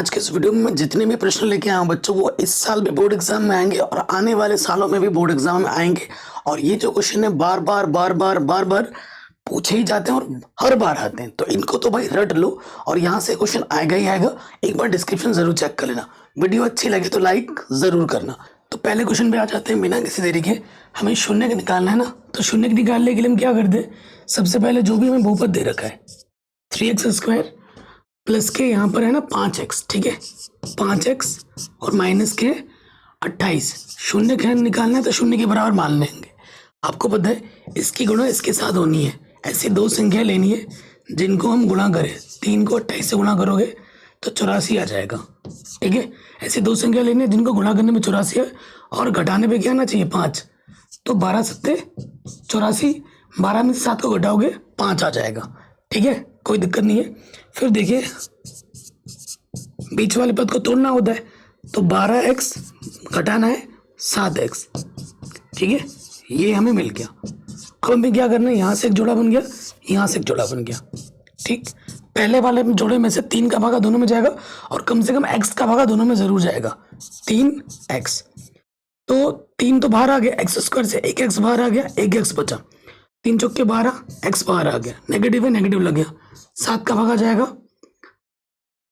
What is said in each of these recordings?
आज के इस वीडियो में मैं जितने भी प्रश्न लेके आया हूँ बच्चों, वो इस साल भी बोर्ड एग्जाम में आएंगे और आने वाले सालों में भी बोर्ड एग्जाम में आएंगे। और ये जो क्वेश्चन है बार बार बार बार बार बार पूछे ही जाते हैं और हर बार आते हैं, तो इनको तो भाई रट लो और यहाँ से क्वेश्चन आएगा ही आएगा। एक बार डिस्क्रिप्शन जरूर चेक कर लेना। वीडियो अच्छी लगे तो लाइक जरूर करना। तो पहले क्वेश्चन पे आ जाते हैं बिना किसी देरी के। हमें शून्य का निकालना है ना, तो शून्य का निकालने के लिए हम क्या करते हैं, सबसे पहले जो भी हमें बहुपद दे रखा है 3x² प्लस के यहाँ पर है ना 5x, ठीक है 5x और माइनस के 28। शून्य का निकालना है तो शून्य के बराबर मान लेंगे। आपको पता है इसकी गुणा इसके साथ होनी है। ऐसी दो संख्या लेनी है जिनको हम गुणा करें। 3 को 28 से गुणा करोगे तो 84 आ जाएगा, ठीक है। ऐसी दो संख्या लेनी है जिनको गुणा करने में 84 है और घटाने पे क्या आना चाहिए 5। तो 12 सत्ते 84, 12 में से 7 को घटाओगे 5 आ जाएगा, ठीक है, कोई दिक्कत नहीं है। फिर देखिए बीच वाले पद को तोड़ना होता है, तो 12x घटाना है 7x, ठीक है, ये हमें मिल गया। अब हमें क्या करना है, यहाँ से एक जोड़ा बन गया, यहाँ से एक जोड़ा बन गया, ठीक। पहले वाले जोड़े में से 3 का भागा दोनों में जाएगा और कम से कम x का भागा दोनों में जरूर जाएगा, 3x। तो 3 तो बाहर आ गया, x² से 1x बाहर आ गया, 1x बचा, 3 चौके 12, x बाहर आ गया, नेगेटिव है नेगेटिव लग गया, 7 का भागा जाएगा,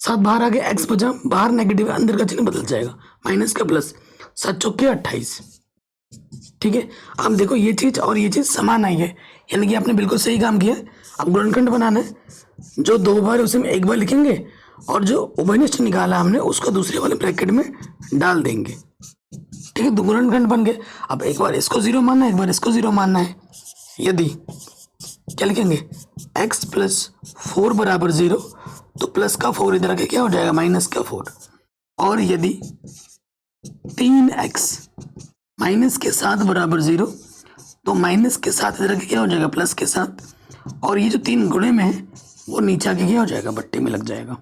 7 बाहर आ गया, x बचा, बाहर नेगेटिव है अंदर का चिन्ह बदल जाएगा, माइनस का प्लस, 7 चौके 28, ठीक है। अब देखो ये चीज और ये चीज समान आई है, यानी कि आपने बिल्कुल सही काम किया है। अब गुणनखंड बनाना है, जो 2 बार उसे हम 1 बार लिखेंगे और जो उभयनिष्ठ निकाला हमने उसको दूसरे वाले ब्रैकेट में डाल देंगे, ठीक है। तो गुणनखंड बन गए। अब एक बार इसको 0 मानना है, एक बार इसको 0 मानना है। यदि क्या लिखेंगे, x + 4 = 0, तो प्लस का 4 इधर आके क्या हो जाएगा, माइनस का 4। और यदि 3x माइनस के 7 = 0, तो माइनस के 7 इधर आके क्या हो जाएगा, प्लस के 7। और ये जो 3 गुणे में है वो नीचे आके क्या हो जाएगा, बट्टे में लग जाएगा,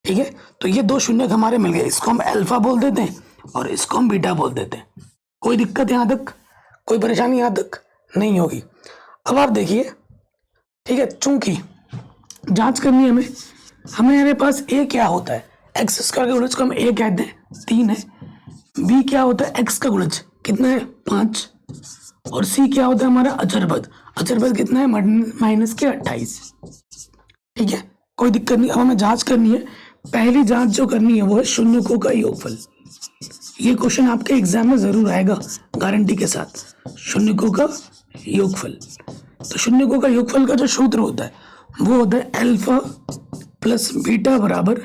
ठीक है। तो ये 2 शून्य हमारे मिल गए। इसको हम अल्फा बोल देते हैं और इसको हम बीटा बोल देते हैं। कोई दिक्कत यहाँ तक, कोई परेशानी यहाँ तक नहीं होगी। अब आप देखिए, ठीक है, चूंकि जांच करनी है हमें हमारे पास a क्या होता है, x² का गुणज को हम a कहते हैं, 3 है। b क्या होता है, x का गुणज कितना है, 5। और c क्या होता है हमारा अचर पद, अचर पद कितना है, माइनस के 28, ठीक है, कोई दिक्कत नहीं। अब हमें जांच करनी है। पहली जांच जो करनी है वो है शून्यकों का योगफल। ये क्वेश्चन आपके एग्जाम में जरूर आएगा गारंटी के साथ, शून्यकों का योगफल। तो शून्यकों का योगफल का जो सूत्र होता है वो होता है अल्फा प्लस बीटा बराबर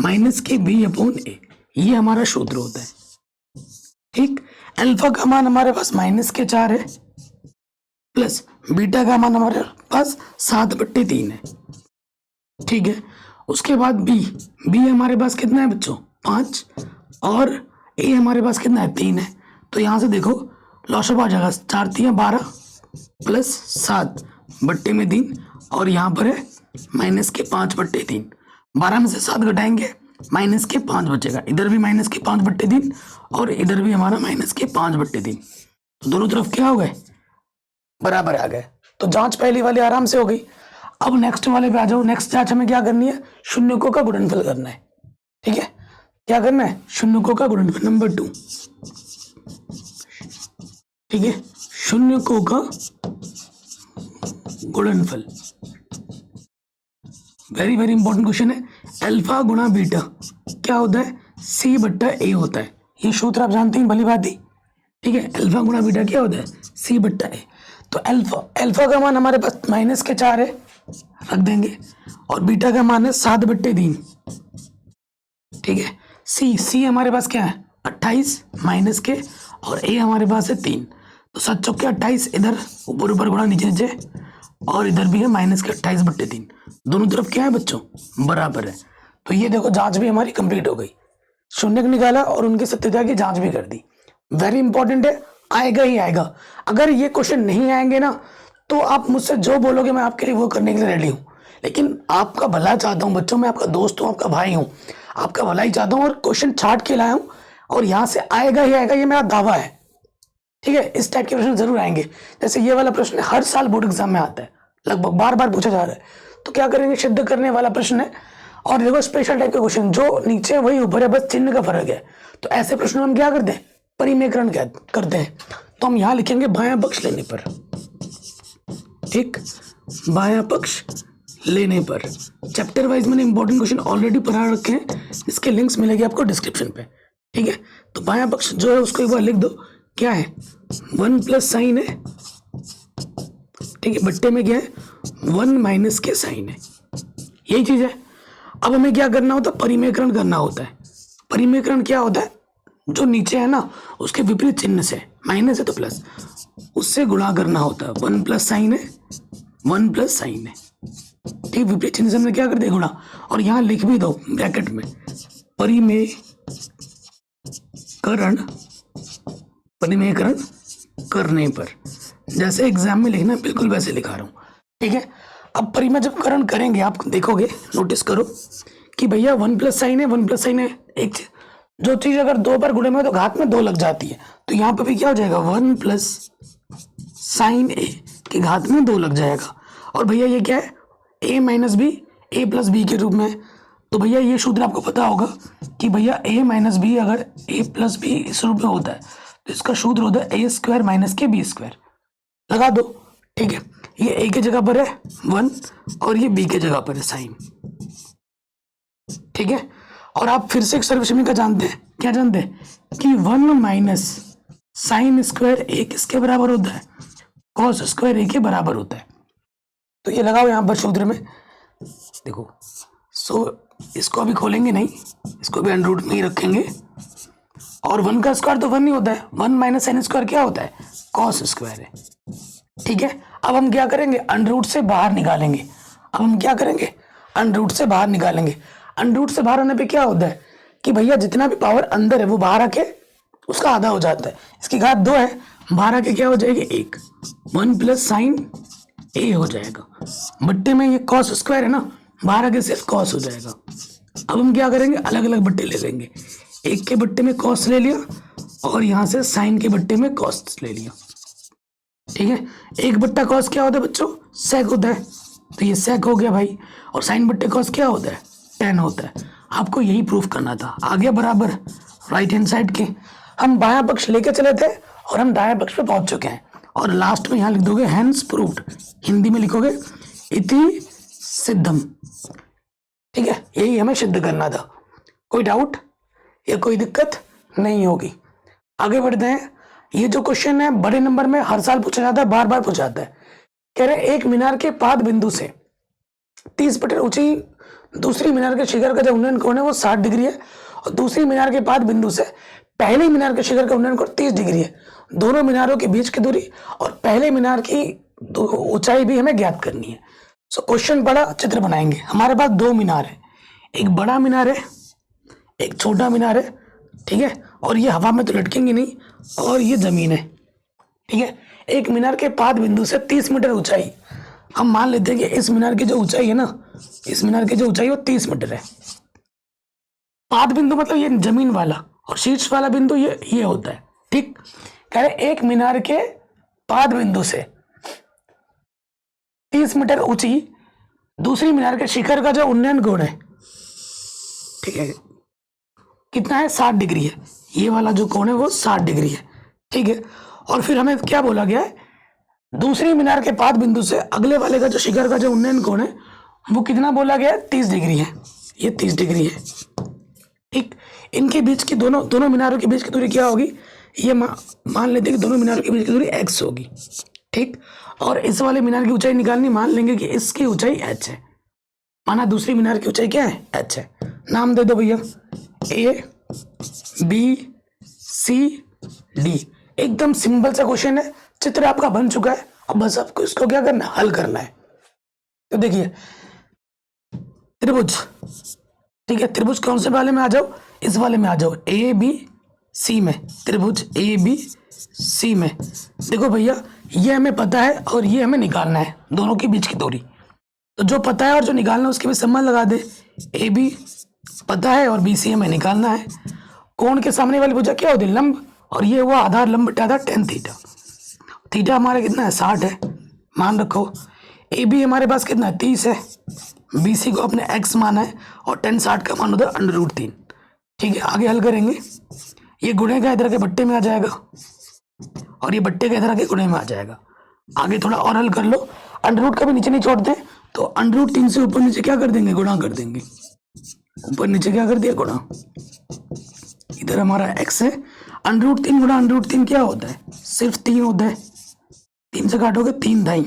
माइनस के b/a। ये हमारा सूत्र होता है, ठीक। अल्फा का मान हमारे पास माइनस के 4 है, प्लस बीटा का मान हमारे पास 7/3 है, ठीक है। उसके बाद b हमारे पास कितना है बच्चों, 5, और a हमारे पास कितना है, 3 है। तो यहाँ से देखो लॉसअप आ जाएगा, 4 × 3 = 12 प्लस 7/3, और यहाँ पर है माइनस के 5/3। 12 में से 7 घटाएंगे, माइनस के 5 बचेगा, इधर भी माइनस के 5/3 और इधर भी हमारा माइनस के 5/3। तो दोनों तरफ क्या हो गए, बराबर आ गए। तो जांच पहली वाली आराम से हो गई। अब नेक्स्ट वाले पे आ जाओ। नेक्स्ट जांच हमें क्या करनी है, शून्यकों का गुणनफल करना है, ठीक है। क्या करना है, शून्यकों का गुणनफल, नंबर 2, ठीक है। शून्यकों का गुणनफल वेरी वेरी इंपॉर्टेंट क्वेश्चन है। अल्फा गुणा बीटा क्या होता है, c/a होता है। ये सूत्र आप जानते हैं, भली बात ही, ठीक है। अल्फा गुणा बीटा क्या होता है, c/a। तो अल्फा का मान हमारे पास माइनस के 4 है, रख देंगे, और बीटा का मान है 7/3, ठीक है। c हमारे पास क्या है, 28 माइनस के, और a हमारे पास है 3। तो 7 चौके 28, इधर ऊपर ऊपर गुणा नीचे नीचे, और इधर भी है माइनस के 28/3। दोनों तरफ क्या है बच्चों, बराबर है। तो ये देखो जांच भी हमारी कंप्लीट हो गई। शून्य निकाला और उनकी सत्यता की जांच भी कर दी। वेरी इंपॉर्टेंट है, आएगा ही आएगा। अगर ये क्वेश्चन नहीं आएंगे ना, तो आप मुझसे जो बोलोगे मैं आपके लिए वो करने के लिए रेडी हूँ। लेकिन आपका भला चाहता हूँ बच्चों, मैं आपका दोस्त हूँ, आपका भाई हूँ, आपका भला ही चाहता हूँ, और क्वेश्चन छाट के लाया हूँ, और यहाँ से आएगा ही आएगा, ये मेरा दावा है, ठीक है। इस टाइप के प्रश्न जरूर आएंगे। जैसे ये वाला प्रश्न हर साल बोर्ड एग्जाम में आता है, लगभग बार बार पूछा जा रहा है। तो क्या करेंगे, सिद्ध करने वाला प्रश्न है और देखो स्पेशल टाइप के क्वेश्चन, जो नीचे है वही ऊपर है, बस चिन्ह का फर्क है। तो ऐसे प्रश्न हम क्या करते हैं, परिमेयकरण करते हैं। तो हम यहाँ लिखेंगे बायां पक्ष लेने पर, ठीक, बायां पक्ष लेने पर। चैप्टर वाइज मैंने इंपॉर्टेंट क्वेश्चन ऑलरेडी पढ़ा रखे हैं, इसके लिंक्स मिलेंगे आपको डिस्क्रिप्शन पे, ठीक है। तो बायां पक्ष जो है उसको एक बार लिख दो, क्या है 1 प्लस साइन है, ठीक है, बट्टे में क्या है 1 माइनस के साइन है, यही चीज है। अब हमें क्या करना होता है, परिमेयकरण करना होता है। परिमेयकरण क्या होता है, जो नीचे है ना उसके विपरीत चिन्ह से, माइनस है तो प्लस, उससे गुणा करना होता है। 1 प्लस साइन है, 1 प्लस साइन है, ठीक, विपरीत चिन्ह से हमने क्या कर दिया गुणा। और यहाँ लिख भी दो ब्रैकेट में परिमेयकरण करने पर, जैसे एग्जाम में लिखना बिल्कुल वैसे लिखा रहा हूँ, ठीक है। अब परिमेय जब करण करेंगे आप देखोगे, नोटिस करो कि भैया 1 प्लस साइन है, 1 प्लस साइन है, एक जो चीज अगर 2 बार गुणे में तो घात में 2 लग जाती है, तो यहाँ पे भी क्या हो जाएगा 1 प्लस साइन ए की घात में 2 लग जाएगा। और भैया ये क्या है a minus B, A plus B के रूप में। तो भैया ये सूत्र आपको पता होगा कि भैया a माइनस बी अगर a प्लस बी इस रूप में होता है तो इसका सूत्र होता है a स्क्वायर माइनस के बी स्क्वायर, लगा दो, ठीक है। ये a की जगह पर है 1 और ये b की जगह पर है साइन, ठीक है। और आप फिर से एक सर्वसमीकरण जानते हैं, क्या जानते हैं कि 1 माइनस साइन स्क्वायर ए किसके बराबर होता है, कॉस स्क्वायर ए के बराबर होता है। तो ये लगाओ यहाँ पर सूत्र में, देखो। इसको अभी खोलेंगे नहीं, इसको भी अंडर रूट में ही रखेंगे। और 1 का स्क्वायर तो 1 ही होता है, 1 माइनस साइन स्क्वायर क्या होता है, कॉस स्क्वायर है, ठीक है। अब हम क्या करेंगे, अंडर रूट से बाहर निकालेंगे। अब हम क्या करेंगे, अंडर रूट से बाहर निकालेंगे। अंडर रूट से बाहर आने पे क्या होता है कि भैया जितना भी पावर अंदर है वो बाहर आके उसका आधा हो जाता है। इसकी घात 2 है, बाहर आके क्या हो जाएगी 1, 1 प्लस साइन ए हो जाएगा। बट्टे में ये कॉस स्क्वायर है ना, बाहर आके सिर्फ कॉस हो जाएगा। अब हम क्या करेंगे, अलग अलग बट्टे ले लेंगे, एक के बट्टे में कॉस ले लिया और यहाँ से साइन के बट्टे में कॉस ले लिया, ठीक है। एक बट्टा कॉस क्या होता है बच्चों, सेक होता है, तो ये सेक हो गया भाई। और साइन बट्टे कॉस क्या होता है, टेन होता है। आपको यही प्रूफ करना था। आगे बराबर राइट हैंड साइड के हम बायां पक्ष लेके चले थे और हम दायां पक्ष पे पहुंच चुके हैं। और लास्ट में यहाँ लिख दोगे हैंस प्रूव्ड, हिंदी में लिखोगे इति सिद्धम, ठीक है। यही हमें सिद्ध करना था। कोई डाउट या कोई दिक्कत नहीं होगी। आगे बढ़ते हैं। ये जो क्वेश्चन है बड़े नंबर में हर साल पूछा जाता है, बार बार पूछा जाता है। कह रहे एक मीनार के पाद बिंदु से 30 मीटर ऊंची दूसरी मीनार के शिखर का जो उन्नयन कोण है वो 60 डिग्री है, और दूसरी मीनार के पाद बिंदु से पहले मीनार के शिखर का उन्नयन कोण 30 डिग्री है। दोनों मीनारों के बीच की दूरी और पहले मीनार की ऊंचाई भी हमें ज्ञात करनी है। सो क्वेश्चन पढ़ा, चित्र बनाएंगे। हमारे पास 2 मीनार है, एक बड़ा मीनार है, एक छोटा मीनार है, ठीक है। और ये हवा में तो लटकेंगे नहीं, और ये जमीन है, ठीक है। एक मीनार के पाद बिंदु से 30 मीटर ऊंचाई, हम मान लेते हैं कि इस मीनार की जो ऊंचाई है ना, इस मीनार की जो ऊंचाई वो 30 मीटर है। पाद बिंदु मतलब ये जमीन वाला, और शीर्ष वाला बिंदु ये होता है, ठीक। कह रहे एक मीनार के पाद बिंदु से 30 मीटर ऊंची दूसरी मीनार के शिखर का जो उन्नयन कोण है, ठीक है, कितना है 60 डिग्री है। ये वाला जो कोण है वो 60 डिग्री है, ठीक है। और फिर हमें क्या बोला गया है, दूसरी मीनार के पाद बिंदु से अगले वाले का जो शिखर का जो उन्नयन कोण है वो कितना बोला गया है, 30 डिग्री है। ये 30 डिग्री है, ठीक। इनके बीच की दोनों मीनारों के बीच की दूरी क्या होगी, ये मान लेते हैं कि दोनों मीनारों के बीच की दूरी x होगी, ठीक। और इस वाले मीनार की ऊंचाई निकालनी, मान लेंगे कि इसकी ऊंचाई h है, माना दूसरी मीनार की ऊंचाई क्या है, h है। नाम दे दो भैया A B C D। एकदम सिंपल सा क्वेश्चन है, चित्र आपका बन चुका है। अब बस आपको इसको क्या करना है, हल करना है। तो देखिए त्रिभुज, ठीक है, त्रिभुज कौन से वाले में आ जाओ, इस वाले में आ जाओ, ए बी सी में, त्रिभुज ए बी सी में। देखो भैया ये हमें पता है और ये हमें निकालना है, दोनों के बीच की दूरी। तो जो पता है और जो निकालना है उसके बीच संबंध लगा दे। ए बी पता है और बी सी हमें निकालना है। कोण के सामने वाली भुजा क्या होती है, लंब, और ये हुआ आधार, लंब बटा आधार tan थीटा। थीटा हमारा कितना है, 60 है, मान रखो। ए बी हमारे पास कितना है, 30 है, BC को अपने x माना है और tan 60 का मान होता है √3। ठीक है, आगे हल करेंगे। ये गुणे का इधर के बट्टे में आ जाएगा और ये बट्टे का इधर के गुणे में आ जाएगा। आगे थोड़ा और हल कर लो, √ का भी नीचे नहीं छोड़ते, तो √3 से ऊपर नीचे क्या कर देंगे, गुणा कर देंगे। ऊपर नीचे क्या कर दिया, गुणा। इधर हमारा x है, √3 गुणा √3 क्या होता है, सिर्फ 3 होता है। 3 से काटोगे 3 दाई।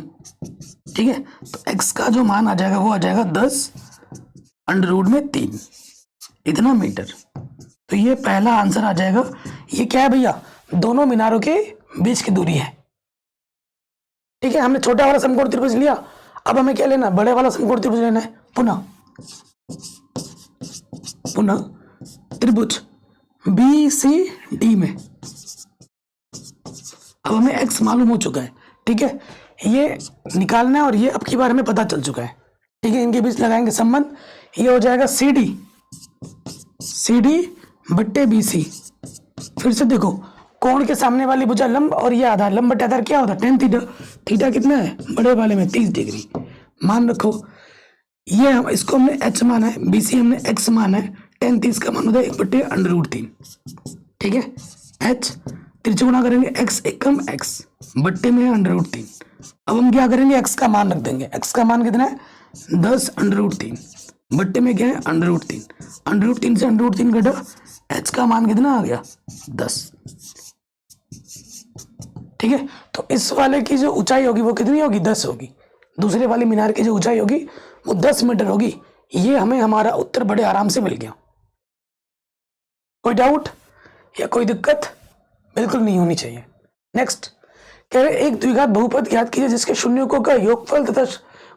ठीक है, तो x का जो मान आ जाएगा वो आ जाएगा 10 √3, इतना मीटर। तो ये पहला आंसर आ जाएगा। ये क्या है भैया, दोनों मीनारों के बीच की दूरी है। ठीक है, हमने छोटा वाला समकोण त्रिभुज लिया, अब हमें क्या लेना, बड़े वाला समकोण त्रिभुज लेना है। पुनः त्रिभुज BCD में अब हमें x मालूम हो चुका है। ठीक है, ये निकालना है और ये अब की बार हमें पता चल चुका है। ठीक है, इनके बीच लगाएंगे संबंध, ये हो जाएगा CD बट्टे BC। फिर से देखो, कोण के सामने वाली भुजा लंब और ये आधार, लंब बटे आधार क्या होता है, tan थीटा। थीटा कितना है, बड़े वाले में 30 डिग्री। मान रखो ये इसको हमने h माना है, BC हमने x माना है, tan 30 का मान होता है 1/√3। ठीक है, h तिरछे गुणा करेंगे, x एकम x बट्टे में √3। अब हम क्या करेंगे, x का मान रख देंगे। x का मान कितना है, 10 √3 बट्टे में क्या है, √3। √3 से √3 घटा, h का मान कितना आ गया, 10। ठीक है, तो इस वाले की जो ऊंचाई होगी वो कितनी होगी, 10 होगी। दूसरे वाले मीनार की जो ऊंचाई होगी वो 10 मीटर होगी। ये हमें हमारा उत्तर बड़े आराम से मिल गया। कोई डाउट या कोई दिक्कत, बिल्कुल नहीं होनी चाहिए। नेक्स्ट कह रहे एक द्विघात बहुपद ज्ञात कीजिए जिसके शून्यों का योगफल तथा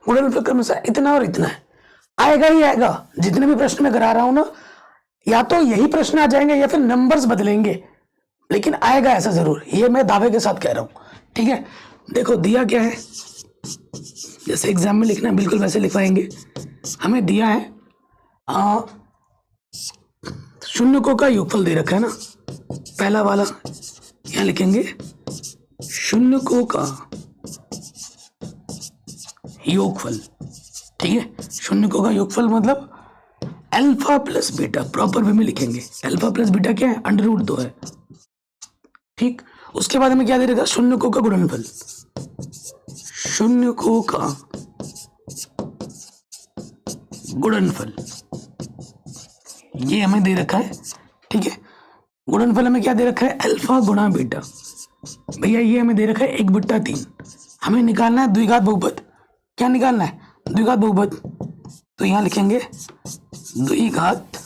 गुणनफल क्रमशः इतना और इतना है। आएगा ही आएगा, जितने भी प्रश्न मैं करा रहा हूं ना, या तो यही प्रश्न आ जाएंगे या फिर नंबर्स बदलेंगे, लेकिन आएगा ऐसा जरूर, ये मैं दावे के साथ कह रहा हूं। ठीक है, देखो दिया क्या है, जैसे एग्जाम में लिखना है बिल्कुल वैसे लिखवाएंगे। हमें दिया है शून्यकों का योगफल दे रखा है ना, पहला वाला यहाँ लिखेंगे शून्यकों का योगफल। ठीक है, शून्यकों का योगफल मतलब alpha plus beta, proper way में लिखेंगे। अल्फा प्लस बीटा क्या है, √2 है। ठीक, उसके बाद हमें क्या दे रखा, शून्यकों का गुणनफल। शून्यकों का गुणनफल ये हमें दे रखा है। ठीक है, गुणनफल हमें क्या दे रखा है, अल्फा गुणा बीटा। भैया ये हमें दे रखा है 1/3। हमें निकालना है द्विघात बहुपद। क्या निकालना है, द्विघात बहुपद। तो यहां लिखेंगे द्विघात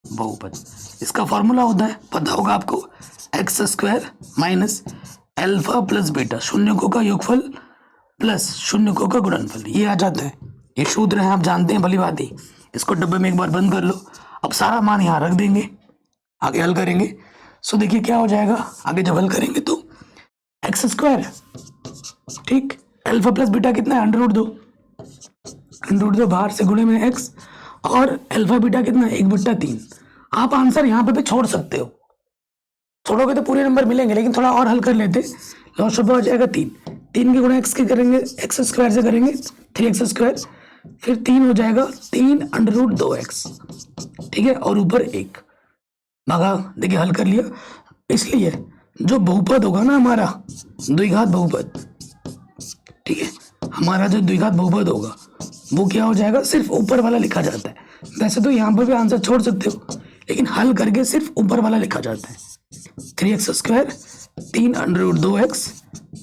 बहुपद। इसका फॉर्मूला होता है, पता होगा आपको, x² minus alpha plus beta, शून्यकों का योगफल प्लस शून्यकों का गुणनफल। ये आ जाता है, ये सूत्र है, आप जानते हैं भली बात ही। इसको डब्बे में एक बार बंद कर लो। अब सारा मान यहाँ रख देंगे, आगे हल करेंगे। सो देखिए क्या हो जाएगा, आगे जब हल करेंगे तो x², ठीक, अल्फा प्लस बीटा कितना है, √2 बाहर से गुणे में x, और अल्फा बीटा कितना है, 1/3। आप आंसर यहाँ पे भी छोड़ सकते हो, छोड़ोगे तो पूरे नंबर मिलेंगे, लेकिन थोड़ा और हल कर लेते। लॉस हो जाएगा 3 के गुणा x के करेंगे, x² से करेंगे 3x², फिर 3 हो जाएगा 3 √2x। ठीक है, और ऊपर 1 भागा। देखिए हल कर लिया। इसलिए जो बहुपद होगा ना हमारा द्विघात बहुपद, ठीक है, हमारा जो द्विघात बहुपद होगा वो क्या हो जाएगा, सिर्फ ऊपर वाला लिखा जाता है। वैसे तो यहाँ पर भी आंसर छोड़ सकते हो, लेकिन हल करके सिर्फ ऊपर वाला लिखा जाता है। 3x², 3 √2x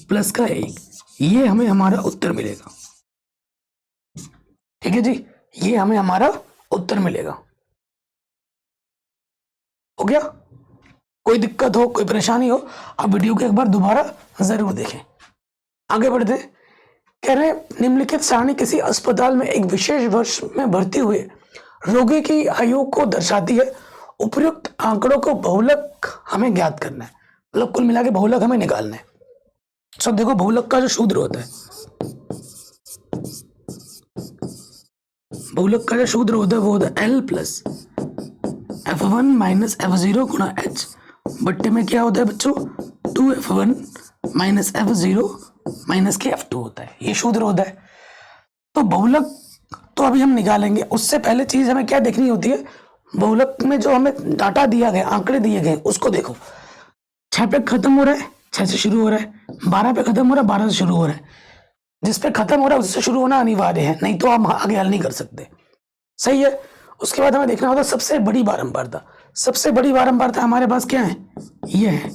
प्लस का 1, ये हमें हमारा उत्तर मिलेगा। ठीक है जी, ये हमें हमारा उत्तर मिलेगा। हो गया, कोई दिक्कत हो, कोई परेशानी हो, आप वीडियो को एक बार दोबारा जरूर देखें। आगे बढ़ते हैं। कह रहे निम्नलिखित सारणी किसी अस्पताल में एक विशेष वर्ष में भर्ती हुए रोगी की आयु को दर्शाती है। उपयुक्त आंकड़ों को बहुलक हमें ज्ञात करना है, मतलब कुल मिला के बहुलक हमें निकालना है। सब देखो, बहुलक का जो सूत्र होता है, बहुलक का जो सूत्र होता है वो होता है L plus F1 minus F0 गुणा H बट्टे में क्या होता है बच्चों, 2F1 माइनस F0 माइनस के F2 होता है। ये सूत्र होता है। तो बहुलक तो अभी हम निकालेंगे, उससे पहले चीज हमें क्या देखनी होती है, बहुलक में जो हमें डाटा दिया गया, आंकड़े दिए गए, उसको देखो। 6 पे खत्म हो रहा है, 6 से शुरू हो रहा है, 12 पे खत्म हो रहा है, 12 से शुरू हो रहा है। जिस पे खत्म हो रहा है उससे शुरू होना अनिवार्य है, नहीं तो हम आगे हल नहीं कर सकते। सही है। उसके बाद हमें देखना होता है सबसे बड़ी बारंबारता। सबसे बड़ी बारंबारता हमारे पास क्या है, ये है,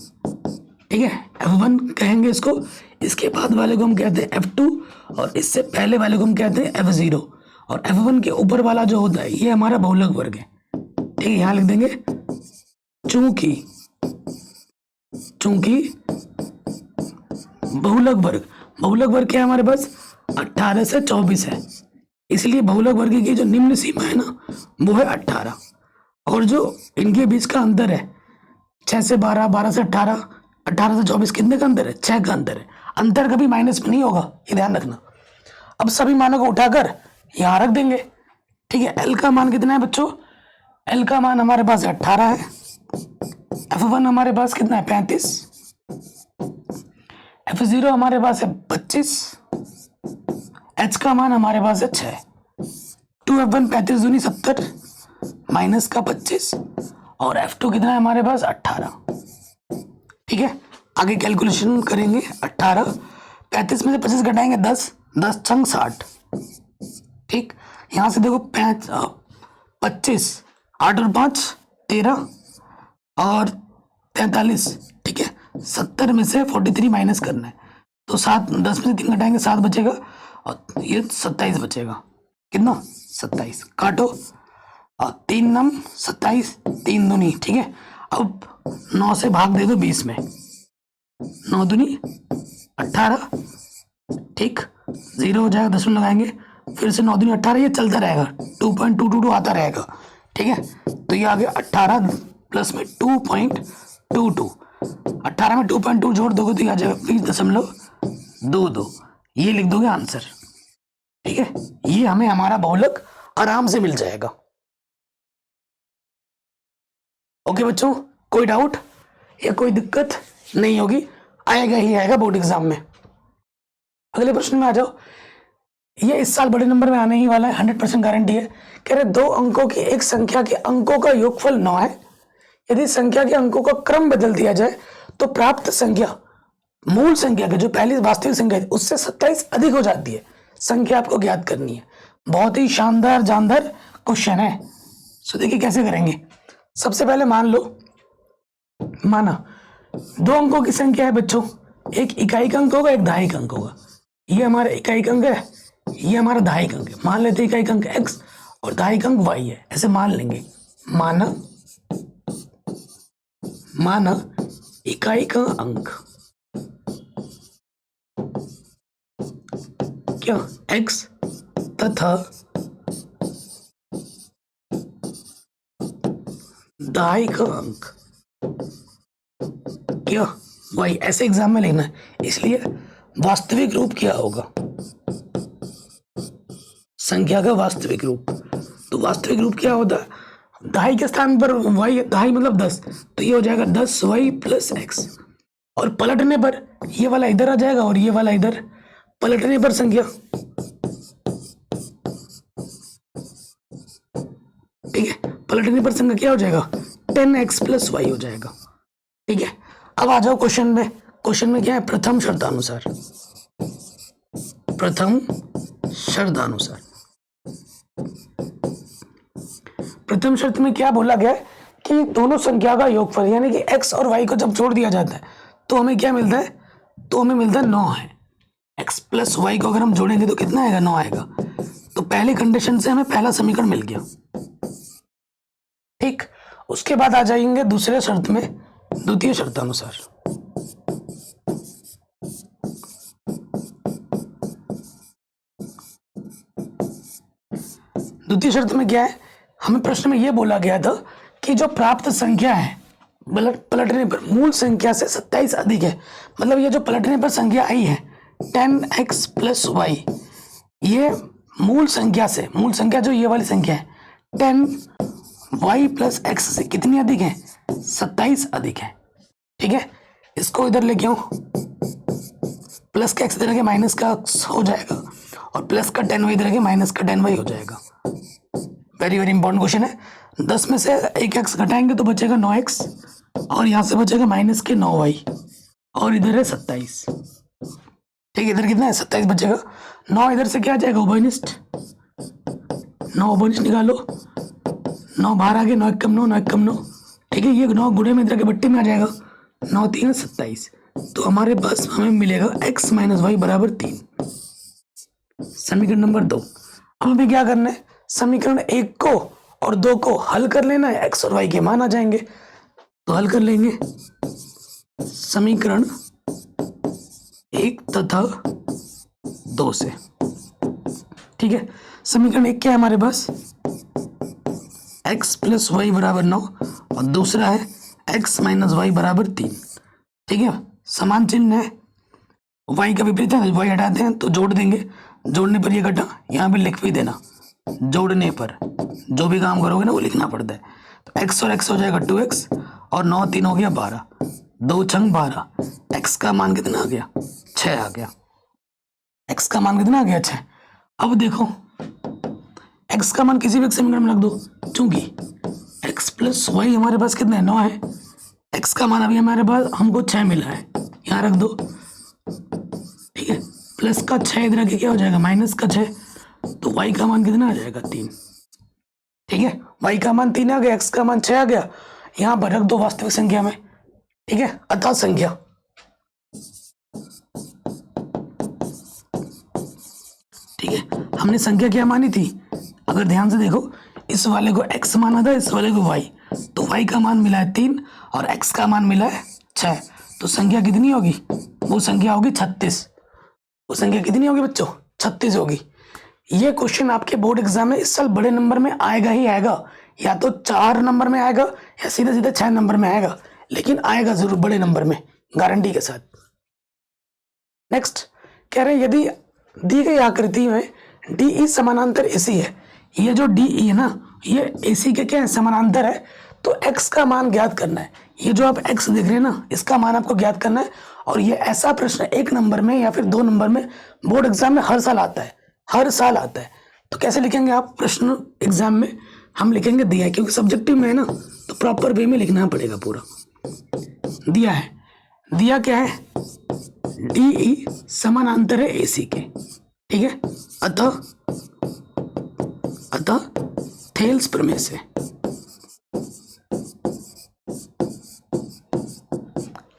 ठीक है, F1 कहेंगे इसको। इसके बाद वाले को हम कहते हैं F2 और इससे पहले वाले को हम कहते हैं F0। और F1 के ऊपर वाला जो होता है ये हमारा बहुलक वर्ग है, ठीक है। यहां लिख देंगे चूंकि बहुलक वर्ग क्या है हमारे पास, 18 से 24 है, इसलिए बहुलक वर्ग की जो निम्न सीमा है ना वो है 18। और जो इनके बीच का अंतर है 6 से 12, 12 से 18, 18 से 24, कितने का अंतर है, 6 का अंतर है। अंतर कभी माइनस में नहीं होगा, ये ध्यान रखना। अब सभी मानों को उठाकर यहां रख देंगे, ठीक है। एल का मान कितना है बच्चों, एल का मान हमारे पास 18 है। F1 हमारे पास कितना है, 35। F0 हमारे पास है 25। H का मान हमारे पास है 6। 2F1 35 दूनी 70 माइनस का 25 और F2 कितना है हमारे पास 18, ठीक है। आगे कैलकुलेशन करेंगे। 18, 35 में से 25 घटाएंगे 10, 10 छंग 60, ठीक। यहां से देखो 25, 8 और 5 13 और 43, ठीक है। 70 में से 43 माइनस करना है, तो 7, 10 में से 3 घटाएंगे 7 बचेगा और ये 27 बचेगा। कितना, 27, काटो और 3 नम 27, 3 दूनी, ठीक है। अब 9 से भाग दे दो 20 में, 9 दूनी 18, ठीक। 0 हो जाएगा, 10 लगाएंगे, फिर से 9 दूनी 18, ये चलता रहेगा, 2.222 आता रहेगा, ठीक है। तो ये आ गया 18 प्लस में 2.22, 18 में 2.2 जोड़ दोगे तो ये आ जाएगा 20.22, ये लिख दोगे आंसर, ठीक है। ये हमें हमारा बहुलक आराम से मिल जाएगा। ओके बच्चों, कोई डाउट या कोई दिक्कत नहीं होगी, आएगा ही आएगा बोर्ड एग्जाम में। अगले प्रश्न में आ जाओ। ये इस साल बड़े नंबर में आने ही वाला है, 100% गारंटी है। कह रहे 2 अंकों की एक संख्या के अंकों का योगफल 9 है। यदि संख्या के अंकों का क्रम बदल दिया जाए तो प्राप्त संख्या मूल संख्या के जो पहली वास्तविक संख्या थी उससे 27 अधिक हो जाती है। संख्या आपको ज्ञात करनी है। बहुत ही शानदार जानदार क्वेश्चन है। सो देखिए कैसे करेंगे। सबसे पहले मान लो, माना 2 अंकों की संख्या है बच्चों, एक इकाई का अंक होगा, एक दहाई का अंक होगा। ये हमारा इकाई का अंक है, ये हमारा दहाई का अंक है। मान लेते इकाई का अंक x और दहाई का अंक y है, ऐसे मान लेंगे। माना इकाई का अंक क्या x तथा दहाई का अंक क्या y, ऐसे एग्जाम में लेना है, इसलिए वास्तविक रूप क्या होगा, संख्या का वास्तविक रूप। तो वास्तविक रूप क्या होता है, दहाई के स्थान पर y, दहाई मतलब 10, तो ये हो जाएगा 10y प्लस x। और पलटने पर ये वाला इधर आ जाएगा और ये वाला इधर, पलटने पर संख्या, ठीक है, पलटने पर संख्या क्या हो जाएगा 10x प्लस y हो जाएगा, ठीक है। अब आ जाओ क्वेश्चन में। क्वेश्चन में क्या है, प्रथम शर्तानुसार प्रथम शर्त में क्या बोला गया है कि दोनों संख्या का योगफल यानी कि x और y को जब जोड़ दिया जाता है तो हमें क्या मिलता है, तो हमें मिलता है 9 है। x प्लस वाई को अगर हम जोड़ेंगे तो कितना आएगा, 9 आएगा। तो पहली कंडीशन से हमें पहला समीकरण मिल गया, ठीक। उसके बाद आ जाएंगे दूसरे शर्त में, द्वितीय शर्तानुसार। द्वितीय शर्त में क्या है, हमें प्रश्न में यह बोला गया था कि जो प्राप्त संख्या है पलटने पर मूल संख्या से 27 अधिक है। मतलब ये जो पलटने पर संख्या आई है 10x प्लस y, ये मूल संख्या से, मूल संख्या जो ये वाली संख्या है 10y प्लस x से कितनी अधिक है, 27 अधिक है, ठीक है। इसको इधर लेके आओ, प्लस का x इधर के माइनस का हो जाएगा और प्लस का 10y इधर आके माइनस का 10y हो जाएगा। वेरी वेरी इंपॉर्टेंट क्वेश्चन है। 10 में से एक x घटाएंगे तो बचेगा 9x और यहाँ से बचेगा माइनस के 9y और इधर है 27। ठीक है, इधर कितना है 27 बचेगा। 9 इधर से क्या आ जाएगा उभयनिष्ठ, 9 उभयनिष्ठ निकालो, 9 बाहर आ गए, 9 एक कम 9, 9 एक कम 9। ठीक है, ये 9 गुणे में इधर के बट्टे में आ जाएगा, 9 3 27। तो हमारे पास हमें मिलेगा x माइनस वाई बराबर 3। समीकरण नंबर 2। अब हमें क्या करना है, समीकरण 1 को और 2 को हल कर लेना है, x और y के मान आ जाएंगे तो हल कर लेंगे। समीकरण 1 तथा 2 से। ठीक है, समीकरण 1 क्या है हमारे पास, x प्लस वाई बराबर 9 और दूसरा है x माइनस वाई बराबर 3। ठीक है, समान चिन्ह है, y का विपरीत है, y हटाते हैं तो जोड़ देंगे, जोड़ने पर ये घटा, यहाँ पे लिख भी देना, जोड़ने पर जो भी काम करोगे ना वो लिखना पड़ता है। तो x और x हो जाएगा 2x और 9 3 हो गया 12, 2 छंग 12। x का मान कितना आ गया, 6 आ गया। x का मान कितना आ गया, 6। अब देखो x का मान किसी भी समीकरण में रख दो, चूंकि x प्लस वाई हमारे पास कितना है, 9 है। x का मान अभी हमारे पास हमको 6 मिला है, यहाँ रख दो। ठीक है, प्लस का 6 इधर आके क्या हो जाएगा, माइनस का 6। तो y का मान कितना आ जाएगा, 3। ठीक है, y का मान 3 आ गया, x का मान 6 आ गया, यहाँ पर रख दो वास्तविक संख्या में। ठीक है, अतः संख्या ठीक है, हमने संख्या क्या मानी थी, अगर ध्यान से देखो, इस वाले को x माना था, इस वाले को y, तो y का मान मिला है 3 और x का मान मिला है 6। तो संख्या कितनी होगी, वो संख्या होगी 36। वो संख्या कितनी होगी बच्चों, 36 होगी। ये क्वेश्चन आपके बोर्ड एग्जाम में इस साल बड़े नंबर में आएगा ही आएगा, या तो 4 नंबर में आएगा या सीधे सीधे 6 नंबर में आएगा, लेकिन आएगा जरूर बड़े नंबर में, गारंटी के साथ। नेक्स्ट कह रहे हैं, यदि दी गई आकृति में DE समानांतर AC है, ये जो DE है ना, ये AC के क्या है, समानांतर है, तो x का मान ज्ञात करना है। ये जो आप x देख रहे हैं ना, इसका मान आपको ज्ञात करना है। और ये ऐसा प्रश्न 1 नंबर में या फिर 2 नंबर में बोर्ड एग्जाम में हर साल आता है, हर साल आता है। तो कैसे लिखेंगे आप प्रश्न एग्जाम में, हम लिखेंगे दिया है, क्योंकि सब्जेक्टिव में है ना, तो प्रॉपर वे में लिखना पड़ेगा पूरा। दिया है, दिया क्या है, DE समानांतर है AC के। ठीक है, अतः थेल्स प्रमेय से,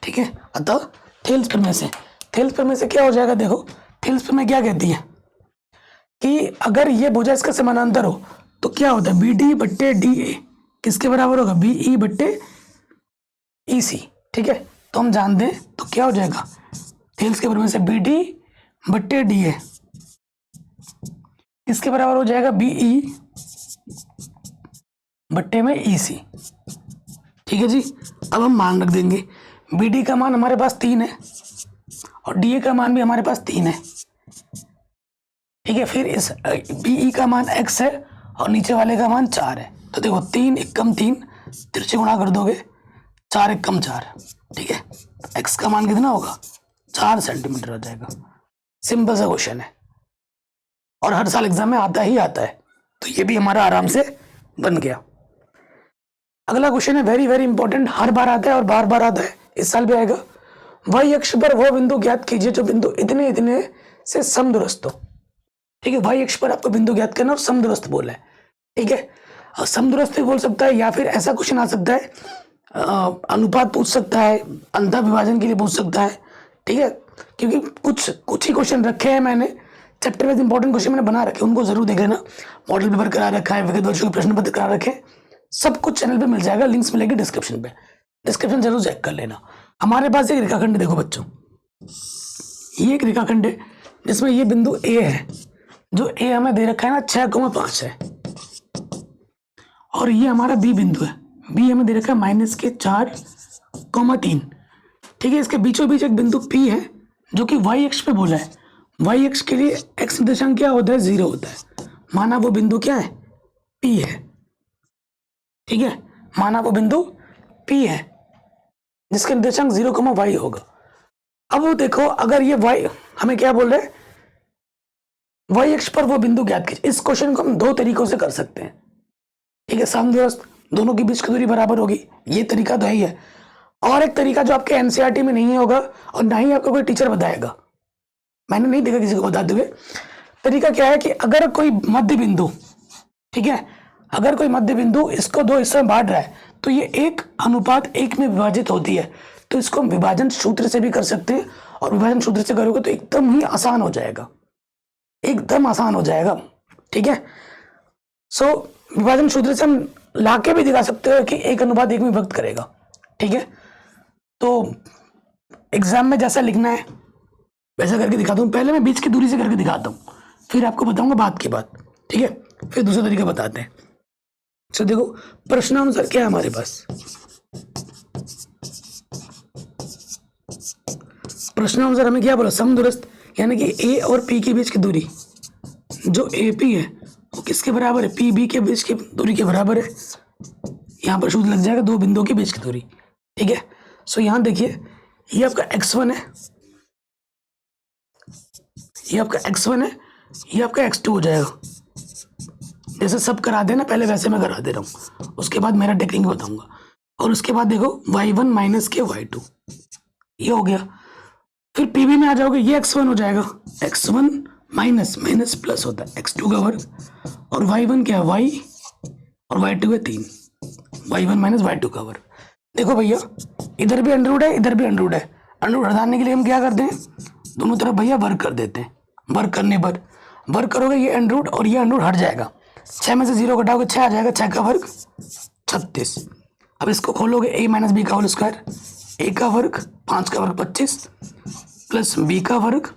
ठीक है, अतः थेल्स प्रमेय से, थेल्स प्रमेय से क्या हो जाएगा, देखो थेल्स प्रमेय क्या कहती है कि अगर ये भुजा इसका समानांतर हो तो क्या होता है, BD बट्टे DA किसके बराबर होगा, BE बट्टे EC। ठीक है, तो हम जान दें तो क्या हो जाएगा, थेल्स के प्रमेय से BD बट्टे DA किसके बराबर हो जाएगा, BE बट्टे में EC। ठीक है जी, अब हम मान रख देंगे, BD का मान हमारे पास 3 है और DA का मान भी हमारे पास 3 है। ठीक है, फिर इस BE का मान x है और नीचे वाले का मान 4 है। तो देखो 3 1 कम 3, तिरछे गुणा कर दोगे, 4 1 कम 4। ठीक है, x का मान कितना होगा, 4 सेंटीमीटर हो जाएगा। सिंपल सा क्वेश्चन है और हर साल एग्जाम में आता ही आता है, तो ये भी हमारा आराम से बन गया। अगला क्वेश्चन है वेरी वेरी इंपॉर्टेंट, हर बार आता है और बार बार आता है, इस साल भी आएगा। y अक्ष पर वो बिंदु ज्ञात कीजिए जो बिंदु इतने इतने से समदूरस्थ हो। ठीक है, y अक्ष पर आपको बिंदु ज्ञात करना और समदूरस्थ बोला है। ठीक है, और समदूरस्थ भी बोल सकता है, या फिर ऐसा क्वेश्चन आ सकता है, अनुपात पूछ सकता है, अंतर विभाजन के लिए पूछ सकता है। ठीक है, क्योंकि कुछ ही क्वेश्चन रखे हैं मैंने, चैप्टर वाइज इंपॉर्टेंट क्वेश्चन मैंने बना रखे, उनको जरूर देख लेना। मॉडल पेपर करा रखा है, विगत वर्षों के प्रश्न पत्र करा रखे, सब कुछ चैनल पे मिल जाएगा, लिंक्स मिलेगी डिस्क्रिप्शन पे, डिस्क्रिप्शन जरूर चेक कर लेना। हमारे पास एक रेखाखंड देखो बच्चों, ये एक रेखाखंड है जिसमें ये बिंदु A है, जो A हमें दे रखा है ना 6,5 है, और ये हमारा B बिंदु है, B हमें दे रखा है -4,3। ठीक है, इसके बीचों बीच एक बिंदु P है जो कि y अक्ष पे बोला है। y अक्ष के लिए x निर्देशांक क्या होता है, 0 होता है। माना वो बिंदु क्या है, P है। ठीक है, माना वो बिंदु P है जिसका निर्देशांक 0,y होगा। अब वो देखो, अगर ये y हमें क्या बोल रहे हैं, वाई अक्ष पर वो बिंदु ज्ञात कीजिए। इस क्वेश्चन को हम दो तरीकों से कर सकते हैं, ठीक है। समदूरस्थ, दोनों के बीच की दूरी बराबर होगी, ये तरीका तो है ही है। और एक तरीका जो आपके एनसीईआरटी में नहीं होगा और ना ही आपको कोई टीचर बताएगा, मैंने नहीं देखा किसी को बताते हुए। तरीका क्या है कि अगर कोई मध्य बिंदु, ठीक है, अगर कोई मध्य बिंदु इसको दो हिस्सों में बांट रहा है तो ये 1:1 में विभाजित होती है, तो इसको हम विभाजन सूत्र से भी कर सकते हैं, और विभाजन सूत्र से करोगे तो एकदम ही आसान हो जाएगा, एकदम आसान हो जाएगा, ठीक है। सो विभाजन सूत्र से हम लाके भी दिखा सकते हो कि 1:1 में विभक्त करेगा, ठीक है। तो एग्जाम में जैसा लिखना है वैसा करके दिखाता हूँ। पहले मैं बीच की दूरी से करके दिखाता हूँ, फिर आपको बताऊंगा बात की बात, ठीक है। फिर दूसरा तरीका बताते हैं। तो देखो प्रश्नानुसार क्या है हमारे पास, प्रश्नानुसार हमें क्या बोला, समदूरस्थ यानी कि ए और पी के बीच की दूरी, जो ए पी है वो किसके बराबर है, पी बी के बीच की दूरी के बराबर है। यहाँ पर सूत्र लग जाएगा दो बिंदुओं के बीच की दूरी, ठीक है। सो यहाँ देखिए ये आपका x1 है, ये आपका x1 है, ये आपका x2 हो जाएगा। जैसे सब करा देना पहले वैसे मैं करा दे रहा हूँ, उसके बाद मेरा टेक्निक बताऊंगा। और उसके बाद देखो y1 माइनस के y2, ये हो गया। फिर पीबी में आ जाओगे, ये x1 हो जाएगा, x1 माइनस माइनस प्लस होता है x2 का वर्ग, और y1 क्या है y, और y2 है 3, y1 माइनस y2 का वर्ग। देखो भैया इधर भी अंडरवुड है, इधर भी अंडरवुड है, अंडरवुड हटाने के लिए हम क्या करते हैं, दोनों तरफ भैया वर्ग कर देते हैं। वर्ग करने पर वर्ग करोगे ये अंडरवुड और ये अंडरवुड हट जाएगा, 6 में से 0 घटाओगे 6 आ जाएगा, 6 का वर्ग 36। अब इसको खोलोगे a माइनस बी का होल स्क्वायर, a का वर्ग 5 का वर्ग 25 प्लस b का वर्ग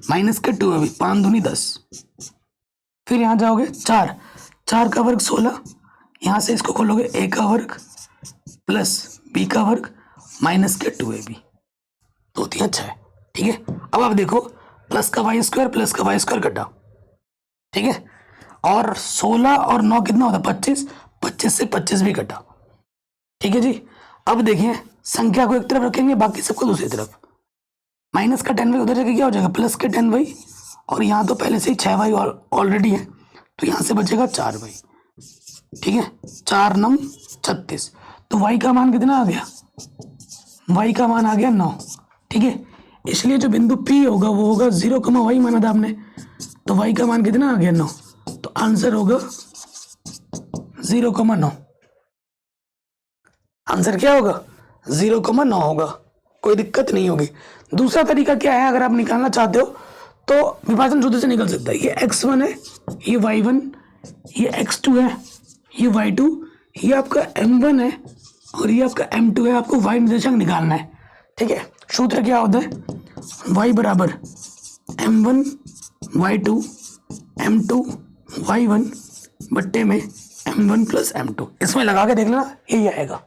माइनस के 2 अभी 5 दूनी 10। फिर यहाँ जाओगे 4, 4 का वर्ग 16, यहाँ से इसको खोलोगे a का वर्ग प्लस b का वर्ग माइनस के 2ab, तो होती है 6, ठीक है। अब आप देखो प्लस का वाई स्क्वायर प्लस का वाई स्क्वायर कटा, ठीक है। और 16 और 9 कितना होता है 25, 25 से 25 भी कटा, ठीक है जी। अब देखिए संख्या को एक तरफ रखेंगे बाकी सबको दूसरी तरफ, माइनस का 10y उधर जाके क्या हो जाएगा प्लस के 10y, और यहाँ तो पहले से ही 6y ऑलरेडी है तो यहाँ से बचेगा 4y, ठीक है। 4 9 36, तो y का मान कितना आ गया, y का मान आ गया 9, ठीक है। इसलिए जो बिंदु P होगा वो होगा 0, y माना था आपने, तो y का मान कितना आ गया 9, तो आंसर होगा 0,9। आंसर क्या होगा 0,9 होगा, कोई दिक्कत नहीं होगी। दूसरा तरीका क्या है, अगर आप निकालना चाहते हो तो विभाजन सूत्र से निकल सकता है। ये x1 है, ये y1, ये x2 है, ये y2, ये आपका m1 है और ये आपका m2 है। आपको y निर्देशांक निकालना है, ठीक है। सूत्र क्या होता है, y बराबर m1 y2 m2 y1 बट्टे में m1 प्लस m2, इसमें लगा के देख लेना यही आएगा।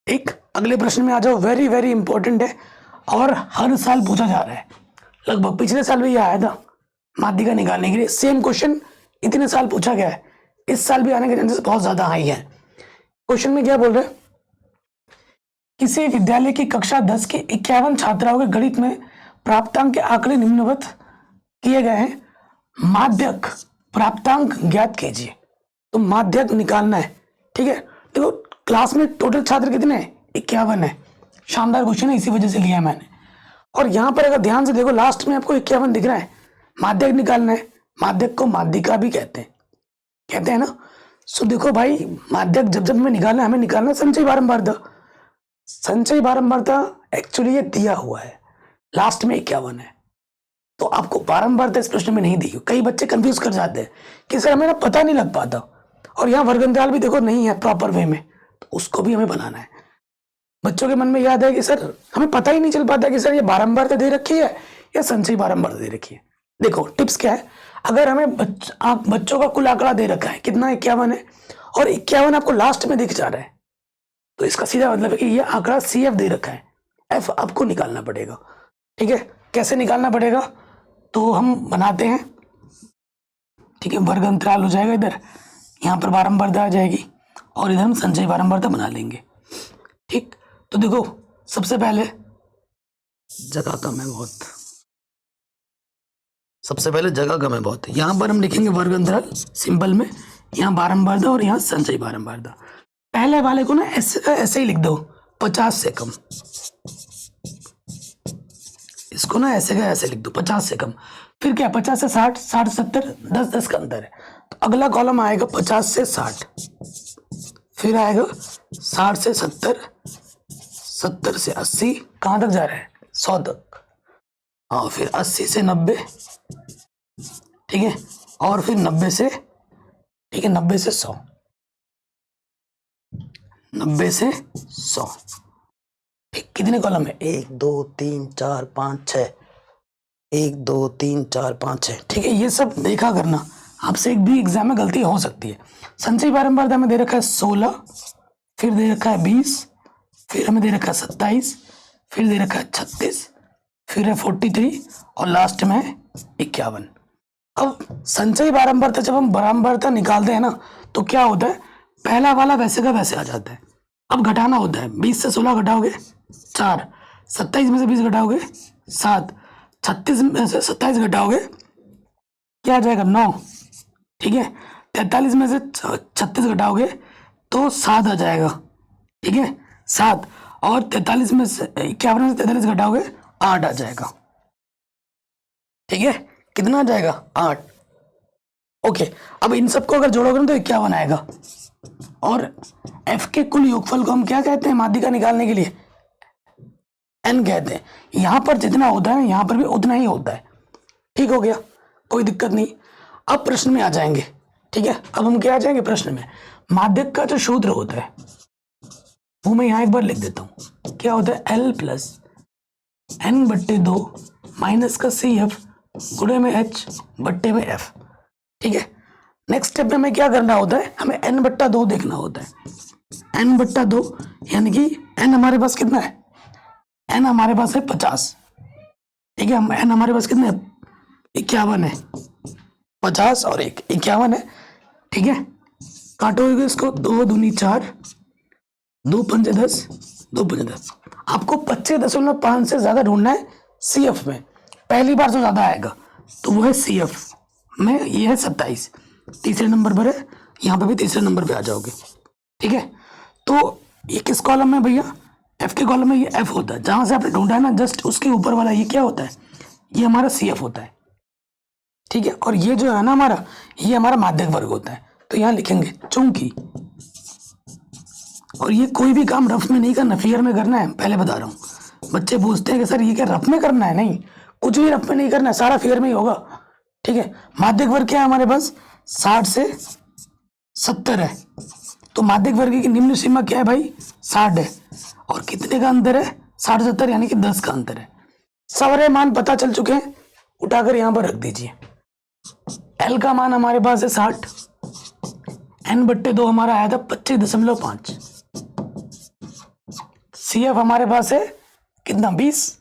एक अगले प्रश्न में आ जाओ, वेरी वेरी इंपॉर्टेंट है और हर साल पूछा जा रहा है, लगभग पिछले साल भी ये आया था माध्यिका निकालने के लिए, सेम क्वेश्चन इतने साल पूछा गया है, इस साल भी आने के चांसेस बहुत ज्यादा हाई है। क्वेश्चन में क्या बोल रहे हैं, किसी विद्यालय की कक्षा 10 के 51 छात्राओं के गणित में प्राप्तांक के आंकड़े निम्नवत किए गए हैं, माध्यक प्राप्तांक ज्ञात कीजिए। तो माध्यक निकालना है, ठीक है। देखो क्लास में टोटल छात्र कितने हैं 51 है, शानदार क्वेश्चन है इसी वजह से लिया है मैंने। और यहाँ पर अगर ध्यान से देखो लास्ट में आपको 51 दिख रहा है, माध्यक निकालना है, माध्यक को माध्यिका भी कहते हैं ना। सो देखो भाई माध्यक जब जब हमें निकालना है, हमें निकालना संचय बारंबारता, संचय बारंबारता एक्चुअली ये दिया हुआ है लास्ट में 51 है, तो आपको बारंबारता इस प्रश्न में नहीं दी। कई बच्चे कंफ्यूज कर जाते हैं कि सर हमें ना पता नहीं लग पाता, और यहाँ वर्ग अंतराल भी देखो नहीं है प्रॉपर वे में, तो उसको भी हमें बनाना है। बच्चों के मन में याद है कि सर हमें पता ही नहीं चल पाता कि सर ये बारंबारता दे रखी है या संचयी बारंबारता दे रखी है। देखो टिप्स क्या है, अगर हमें बच्चों का कुल आंकड़ा दे रखा है कितना 51 है और 51 आपको लास्ट में दिख जा रहा है, तो इसका सीधा मतलब है कि ये आंकड़ा CF दे रखा है, F आपको निकालना पड़ेगा, ठीक है। कैसे निकालना पड़ेगा, तो हम बनाते हैं, ठीक है। वर्ग अंतराल हो जाएगा इधर, यहाँ पर बारंबारता आ जाएगी और इधर हम संचयी बारंबारता बना लेंगे, ठीक। तो देखो सबसे पहले जगह कम है बहुत, सबसे पहले जगह कम है बहुत, यहाँ पर हम लिखेंगे वर्ग अंतराल सिंबल में, यहाँ बारंबारता और यहाँ संचयी बारंबारता। पहले वाले को ना ऐसे ही लिख दो 50 से कम, इसको ना ऐसे का ऐसे लिख दो 50 से कम। फिर क्या 50 से 60, 60 से 70, 10 का अंतर है। तो अगला कॉलम आएगा 50 से 60, फिर आएगा 60 से 70, 70 से 80, कहाँ तक जा रहा है 100 तक। हाँ, फिर 80 से 90, ठीक है, और फिर 90 से, ठीक है, 90 से 100, 90 से 100। ठीक, कितने कॉलम है 1 2 3 4 5 6, 1 2 3 4 5 6, ठीक है। ये सब देखा करना, आपसे एक भी एग्जाम में गलती हो सकती है। संचयी बारंबारता में दे रखा है 16, फिर दे रखा है 20, फिर हमें दे रखा है 27, फिर दे रखा है 36, फिर है 43 और लास्ट में 51। अब संचयी बारंबारता जब हम बारंबारता निकालते हैं ना तो क्या होता है, पहला वाला वैसे का वैसे आ जाता है। अब घटाना होता है, 20 से 16 घटाओगे 4, 27 में से 20 घटाओगे 7, 36 में से 27 घटाओगे क्या आ जाएगा 9, ठीक है। 43 में से 36 घटाओगे तो 7 आ जाएगा, ठीक है 7, और 43 में से 51 में से 43 घटाओगे 8 आ जाएगा, ठीक है। कितना आ जाएगा 8। ओके, अब इन सबको अगर जोड़ोगे ना तो 51 आएगा। और f के कुल योगफल को हम क्या कहते हैं माध्यिका निकालने के लिए, n कहते हैं। यहां पर जितना होता है यहां पर भी उतना ही होता है, ठीक हो गया, कोई दिक्कत नहीं। अब प्रश्न में आ जाएंगे, ठीक है। अब हम क्या आ जाएंगे प्रश्न में, माध्यक का जो सूत्र होता है वो मैं यहां एक बार लिख देता हूं। क्या होता है L प्लस n/2 माइनस का CF गुणे में H बट्टे में F, ठीक है। नेक्स्ट स्टेप में हमें क्या करना होता है, हमें n/2 देखना होता है। n/2 यानी कि n हमारे पास कितना है, n हमारे पास है 50, ठीक है। n हमारे पास कितना है 51 है, 50 और 1 51 है, ठीक है। काटोगे इसको, 2 दूनी 4, 2 पंजे 10, 2 पंजे 10। आपको 25.5 से ज्यादा ढूंढना है CF में, पहली बार जो ज्यादा आएगा तो वो है CF में, ये है 27, तीसरे नंबर पर है, यहाँ पे भी तीसरे नंबर पे आ जाओगे, ठीक है। तो ये किस कॉलम में भैया, F के कॉलम में ये F होता है, जहां से आपने ढूंढा है ना जस्ट उसके ऊपर वाला ये क्या होता है, ये हमारा CF होता है, ठीक है। और ये जो है ना हमारा, ये हमारा माध्यक वर्ग होता है। तो यहाँ लिखेंगे चूंकि, और ये कोई भी काम रफ में नहीं करना, फिगर में करना है, पहले बता रहा हूँ। बच्चे पूछते हैं कि सर ये क्या रफ में करना है, नहीं, कुछ भी रफ में नहीं करना है, सारा फिगर में ही होगा, ठीक है। माध्यक वर्ग क्या है हमारे पास 60 से 70 है, तो माध्यक वर्ग की निम्न सीमा क्या है भाई 60 है, और कितने का अंतर है 60 70 यानी कि 10 का अंतर है। सारे मान पता चल चुके हैं, उठाकर यहां पर रख दीजिए। L का मान हमारे पास है 60, n/2 हमारा आया था 25.5, CF हमारे पास है कितना 20,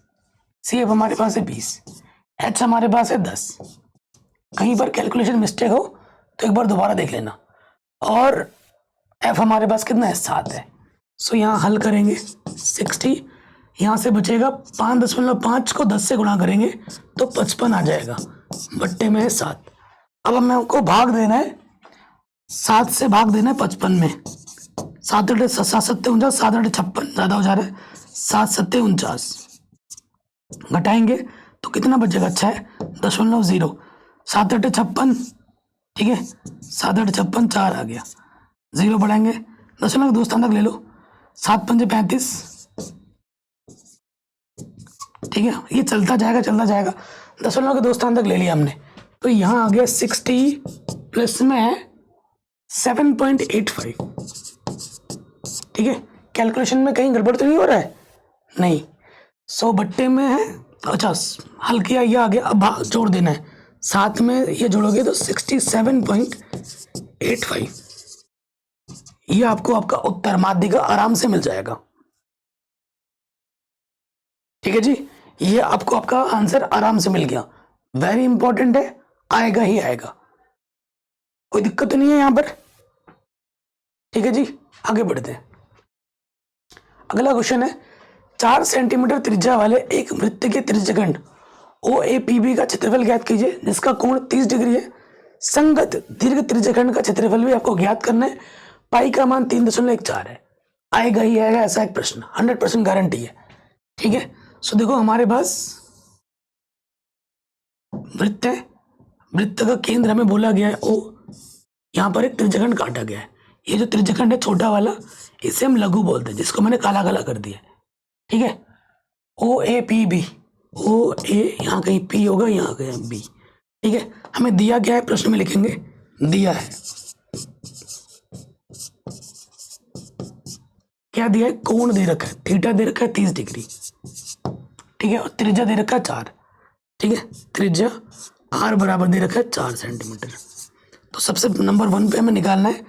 CF हमारे पास है 20, H हमारे पास है 10। कहीं पर कैलकुलेशन मिस्टेक हो तो एक बार दोबारा देख लेना। और F हमारे पास कितना है 7 है। सो यहाँ हल करेंगे 60, यहाँ से बचेगा 5.5 को 10 से गुणा करेंगे तो 55 आ जाएगा, बट्टे में है 7। अब हमें हमको भाग देना है, 7 से भाग देना है 55 में, 7 8 7 7 49, 7 8 56 ज़्यादा हो जा रहा है, 7 7 49 घटाएंगे तो कितना बचेगा 6.0, 7 8 56, ठीक है, 7 8 56 4 आ गया, 0 बढ़ाएंगे 0.2 स्थान तक ले लो, 7 5 35, ठीक है। ये चलता जाएगा 0.2 स्थान तक ले लिया हमने, तो यहाँ आ गया 60 प्लस में है 7.85, ठीक है। कैलकुलेशन में कहीं गड़बड़ तो नहीं हो रहा है, नहीं। 100 बट्टे में है 50, हल किया ये आ गया। अब जोड़ देना है, साथ में ये जोड़ोगे तो 67.85, ये आपको आपका उत्तर माध्यिका आराम से मिल जाएगा, ठीक है जी। ये आपको आपका आंसर आराम से मिल गया, वेरी इंपॉर्टेंट है, आएगा ही आएगा, कोई दिक्कत तो नहीं है यहां पर, ठीक है जी। आगे बढ़ते हैं, अगला क्वेश्चन है 4 सेंटीमीटर त्रिज्या वाले एक वृत्त के त्रिज्यखंड ओ ए पी बी का क्षेत्रफल ज्ञात कीजिए जिसका कोण 30 डिग्री है। संगत दीर्घ त्रिज्यखंड का क्षेत्रफल भी आपको ज्ञात करना है। पाई का मान 3.14 है। आएगा ही आएगा ऐसा एक प्रश्न, 100% गारंटी है। ठीक है, सो देखो हमारे पास वृत्त है, वृत्त का केंद्र हमें बोला गया है ओ, यहाँ पर एक त्रिज्यखंड काटा गया है। ये जो त्रिज्यखंड है छोटा वाला, इसे हम लघु बोलते हैं, जिसको मैंने काला काला कर दिया। ठीक है, ओ ए पी बी, ओ ए यहाँ कहीं पी होगा, यहाँ कहीं बी। ठीक है, हमें दिया क्या है प्रश्न में लिखेंगे, दिया है क्या दिया है, कोण दे रखा है, थीटा दे रखा है 30 डिग्री। ठीक है, और त्रिज्या दे रखा है 4। ठीक है, त्रिज्या आर बराबर दे रखा है 4 सेंटीमीटर। तो सबसे नंबर 1 पे हमें निकालना है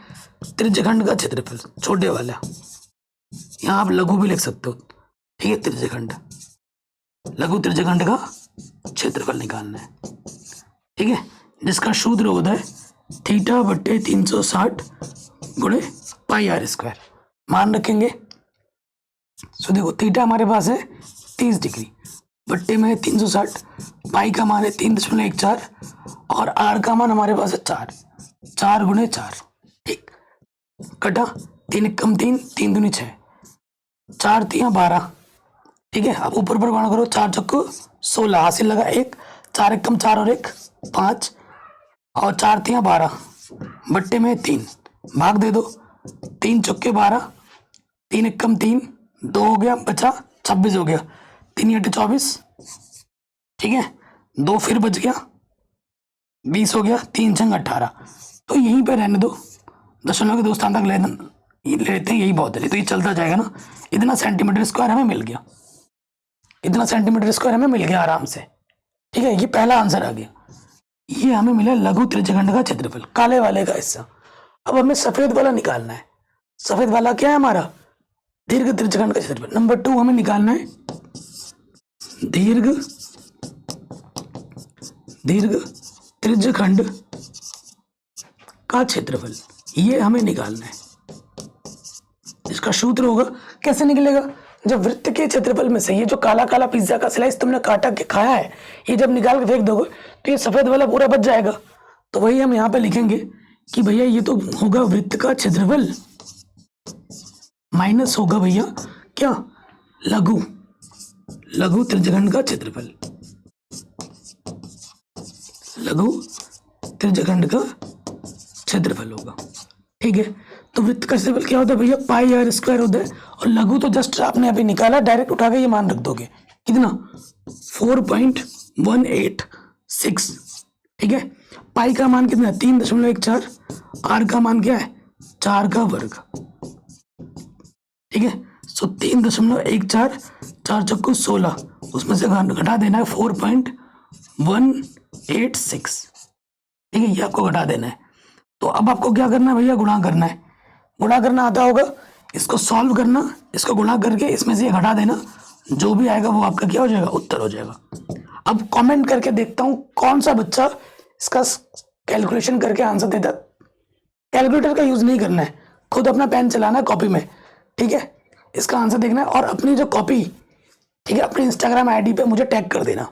त्रिज्यखंड का क्षेत्रफल, छोटे वाला। यहाँ आप लघु भी लिख सकते हो। ठीक है, त्रिज्यखंड, लघु त्रिज्यखंड का क्षेत्रफल निकालना है। ठीक है, जिसका सूत्र होता है थीटा बट्टे 360 गुणे पाई आर स्क्वायर। मान रखेंगे। सो देखो थीटा हमारे पास है 30 डिग्री, बट्टे में 360, पाई का मान है 3.14 और आर का मान हमारे पास है 4 गुणे 4। ठीक, कटा 3 कम 3, 3 दूनी 6, 4 3 12। ठीक है, अब ऊपर पर गुणा करो, 4 चक्कू 16, हासिल लगा 1, 4 1 कम 4 और 1 5 और 4 3 12, बट्टे में 3, भाग दे दो, 3 चौके 12, 3 1 कम 3, 2 हो गया, बचा 26 हो गया, 3 8 24। ठीक है, 2 फिर बच गया, 20 हो गया, 3 छंग 18। तो यहीं पे रहने दो, दशमलव के 2 स्थान तक लेते हैं, यही बहुत है। तो ये चलता जाएगा ना। इतना सेंटीमीटर स्क्वायर हमें मिल गया, इतना सेंटीमीटर स्क्वायर हमें मिल गया आराम से। ठीक है, ये पहला आंसर आ गया। ये हमें मिला लघु त्रिज्यखंड का क्षेत्रफल, काले वाले का हिस्सा। अब हमें सफेद वाला निकालना है। सफेद वाला क्या है हमारा, दीर्घ त्रिज्यखंड का क्षेत्रफल। नंबर 2 हमें निकालना है दीर्घ त्रिज्यखंड का क्षेत्रफल, ये हमें निकालना है। इसका सूत्र होगा, कैसे निकलेगा, जब वृत्त के क्षेत्रफल में से ये जो काला काला पिज्जा का स्लाइस तुमने काटा के खाया है, ये जब निकाल के फेंक दोगे तो ये सफेद वाला पूरा बच जाएगा। तो वही हम यहाँ पे लिखेंगे कि भैया ये तो होगा वृत्त का क्षेत्रफल माइनस होगा भैया क्या, लघु त्रिज्यखंड का क्षेत्रफल, लघु त्रिज्यखंड का क्षेत्रफल होगा। ठीक है, तो वृत्त का क्षेत्रफल क्या होता है भैया, पाई आर स्क्वायर होता है। और लघु तो जस्ट आपने अभी निकाला, डायरेक्ट उठा के ये मान रख दोगे, कितना 4.186। ठीक है, पाई का मान कितना है 3.14, आर का मान क्या है 4 का वर्ग। ठीक है, सो 3.14, 4 चक्कू 16, उसमें से घटा देना है 4.186। ठीक है, ये आपको घटा देना है। तो अब आपको क्या करना है भैया, गुणा करना है। गुणा करना आता होगा, इसको सॉल्व करना, इसको गुणा करके इसमें से घटा देना, जो भी आएगा वो आपका क्या हो जाएगा, उत्तर हो जाएगा। अब कमेंट करके देखता हूँ कौन सा बच्चा इसका कैलकुलेशन करके आंसर देता। कैलकुलेटर का यूज नहीं करना है, खुद अपना पेन चलाना है कॉपी में। ठीक है, इसका आंसर देखना है और अपनी जो कॉपी, ठीक है, अपने इंस्टाग्राम आईडी पे मुझे टैग कर देना।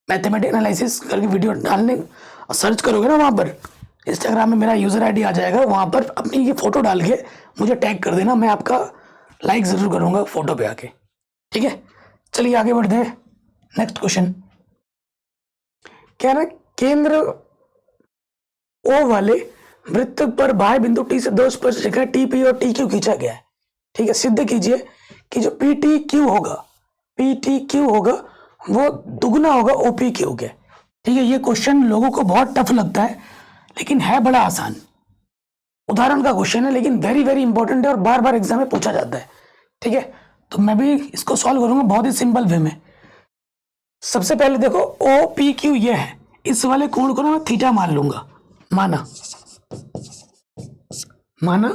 मैथमेटिक्स एनालिसिस करके वीडियो डालने और सर्च करोगे ना, वहाँ पर इंस्टाग्राम में मेरा यूज़र आईडी आ जाएगा, वहाँ पर अपनी ये फ़ोटो डाल के मुझे टैग कर देना, मैं आपका लाइक ज़रूर करूँगा फ़ोटो पे आके। ठीक है, चलिए आगे बढ़ते हैं। नेक्स्ट क्वेश्चन क्या है, केंद्र ओ वाले वृत्त पर बाह्य बिंदु टी से 2 स्पर्श रेखा टी पी और टी क्यू खींचा गया है। ठीक है, सिद्ध कीजिए कि जो पी टी क्यू होगा वो दुगना होगा ओ पी क्यू के। ठीक है, ये क्वेश्चन लोगों को बहुत टफ लगता है, लेकिन है बड़ा आसान। उदाहरण का क्वेश्चन है, लेकिन वेरी वेरी इंपॉर्टेंट है और बार बार एग्जाम में पूछा जाता है। ठीक है, तो मैं भी इसको सॉल्व करूंगा बहुत ही सिंपल वे में। सबसे पहले देखो ओ पी क्यू ये है, इस वाले कोण को ना मैं थीटा मान लूंगा। माना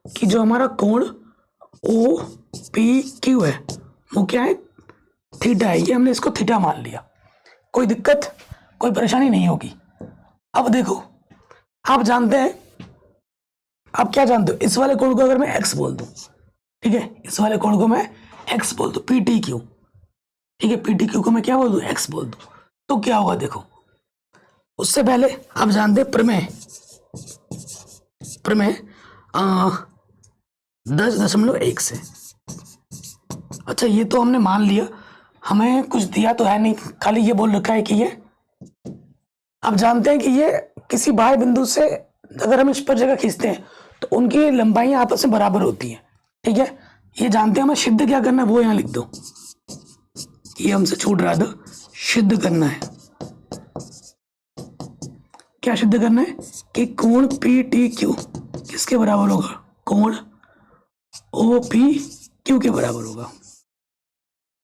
कि जो हमारा कोण ओ पी क्यू है वो क्या है, थीटा है। ये हमने इसको थीटा मान लिया, कोई दिक्कत कोई परेशानी नहीं होगी। अब देखो, आप जानते हैं, आप क्या जानते हो, इस वाले कोण को अगर मैं एक्स बोल दूं, ठीक है, इस वाले कोण को मैं एक्स बोल दूं, पी टी क्यू। ठीक है, पी टी क्यू को मैं क्या बोल दूं, एक्स बोल दूं। तो क्या होगा देखो। उससे पहले आप जानते प्रमेय, प्रमेय 10.1 से। अच्छा ये तो हमने मान लिया, हमें कुछ दिया तो है नहीं, खाली ये बोल रखा है कि ये, आप जानते हैं कि ये किसी बाह्य बिंदु से अगर हम इस पर जगह खींचते हैं तो उनकी लंबाई आपस में बराबर होती है। ठीक है, ये जानते हैं। हमें सिद्ध क्या करना है वो यहाँ लिख दो, ये हमसे छूट रहा था, सिद्ध करना है। क्या सिद्ध करना है कि कोण पी टी क्यू किसके बराबर होगा, कोण ओ पी क्यू के बराबर होगा,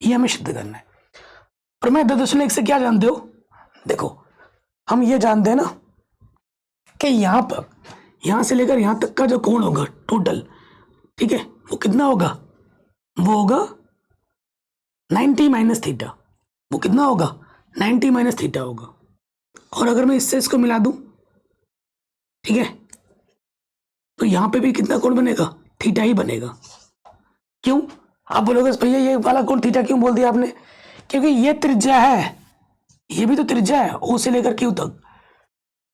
ये हमें सिद्ध करना है। प्रमेय 10.1 से क्या जानते हो, देखो हम ये जानते हैं ना कि यहाँ पर, यहाँ से लेकर यहाँ तक का जो कोण होगा टोटल, ठीक है, वो कितना होगा, वो होगा 90 माइनस थीटा। वो कितना होगा, 90 माइनस थीटा होगा। और अगर मैं इससे इसको मिला दूं, ठीक है, तो यहाँ पे भी कितना कोण बनेगा, थीटा ही बनेगा। क्यों, आप बोलोगे भैया ये वाला कोण थीटा क्यों बोल दिया आपने, क्योंकि ये त्रिज्या है, ये भी तो त्रिज्या है ओ से लेकर क्यू तक।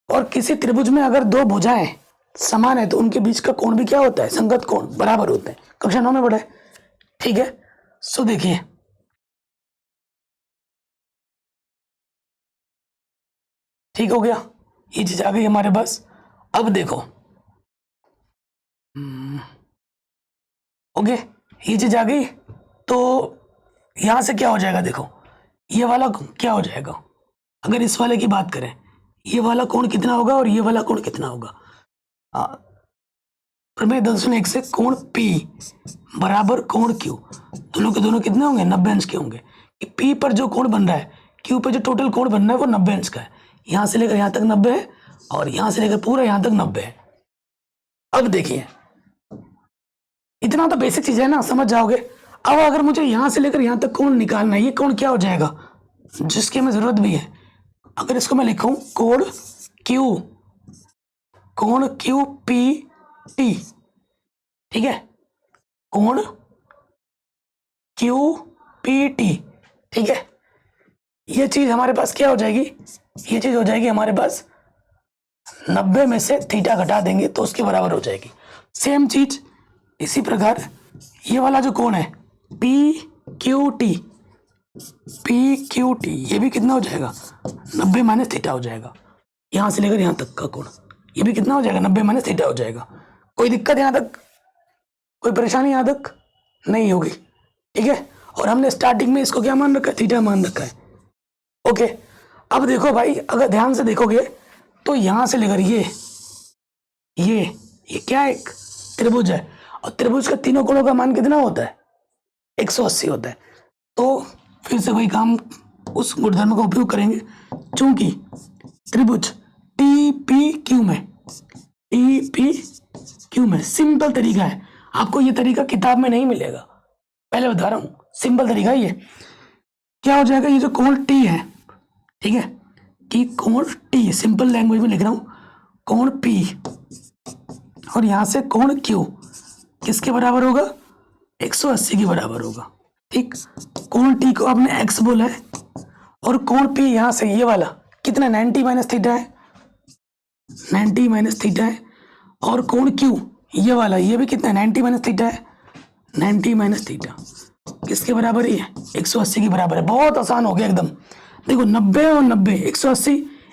और किसी त्रिभुज में अगर दो भुजाएं समान है तो उनके बीच का कोण भी क्या होता है, संगत कोण बराबर होते हैं, कक्षा 9 में पढ़ा है। ठीक है, सो देखिए ठीक हो गया, ये चीज आ गई हमारे पास। अब देखो ओके, ये चीज आ गई, तो यहां से क्या हो जाएगा, देखो ये वाला क्या हो जाएगा, अगर इस वाले की बात करें, ये वाला कोण कितना होगा और ये वाला कोण कितना होगा। प्रमेय 10.1 से कोण P बराबर कोण Q, दोनों के दोनों कितने होंगे, 90 अंश के होंगे। P पर जो कोण बन रहा है, Q पर जो टोटल कोण बन रहा है वो 90 अंश का है। यहां से लेकर यहां तक 90 है और यहां से लेकर पूरा यहां तक 90 है। अब देखिए इतना तो बेसिक चीज है ना, समझ जाओगे। अब अगर मुझे यहां से लेकर यहां तक कोण निकालना है, ये कोण क्या हो जाएगा जिसकी हमें जरूरत भी है। अगर इसको मैं लिखूं कोण क्यू पी टी, ठीक है, कोण क्यू पी टी, ठीक है, ये चीज हमारे पास क्या हो जाएगी, ये चीज हो जाएगी हमारे पास 90 में से थीटा घटा देंगे तो उसके बराबर हो जाएगी। सेम चीज इसी प्रकार ये वाला जो कोण है पी क्यू टी, ये भी कितना हो जाएगा, 90 माइनस थीटा हो जाएगा। यहां से लेकर यहां तक का कोण, ये भी कितना हो जाएगा, 90 माइनस थीटा हो जाएगा। कोई दिक्कत यहां तक, कोई परेशानी यहां तक नहीं होगी। ठीक है, और हमने स्टार्टिंग में इसको क्या मान रखा है, थीटा मान रखा है। ओके, अब देखो भाई अगर ध्यान से देखोगे तो यहां से लेकर ये क्या है, एक त्रिभुज है, और त्रिभुज का तीनों कोणों का मान कितना होता है, 180 होता है। तो फिर से वही काम, उस गुणधर्म का उपयोग करेंगे, चूंकि त्रिभुज टी पी क्यू में सिंपल तरीका है, आपको ये तरीका किताब में नहीं मिलेगा, पहले बता रहा हूं, सिंपल तरीका ये क्या हो जाएगा, ये जो कोण टी है, ठीक है, कि कोण टी सिंपल लैंग्वेज में लिख रहा हूं, कोण पी और यहां से कोण क्यू किसके बराबर होगा, 180 के बराबर होगा। ठीक, कोण टी को आपने x बोला है और कोण p यहां से ये वाला कितना 90 माइनस थीटा है, 90 माइनस थीटा है, और कोण q ये वाला ये भी कितना 90 माइनस थीटा है, 90 माइनस थीटा किसके बराबर है, 180 के बराबर है। बहुत आसान हो गया एकदम। देखो 90 और 90,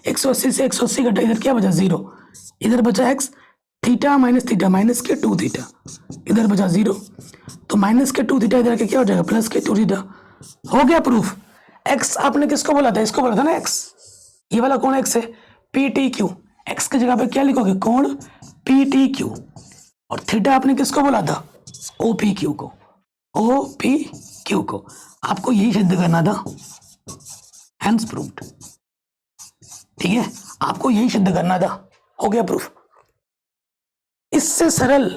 180 से 180 घटा, इधर क्या बचा 0, इधर बचा x, थीटा माइनस के 2 थीटा, इधर बचा 0, तो माइनस के 2 थीटा इधर के क्या हो जाएगा प्लस के 2 थीटा। हो गया प्रूफ। x आपने किसको बोला था, इसको बोला था ना x, ये वाला कोण x है, पी टी क्यू, x की जगह पे क्या लिखोगे, कोण पी टी क्यू, और थीटा आपने किसको बोला था, ओ पी क्यू को, ओ पी क्यू को। आपको यही सिद्ध करना था, हैंस प्रूव्ड। ठीक है, आपको यही सिद्ध करना था, हो गया प्रूफ। इससे सरल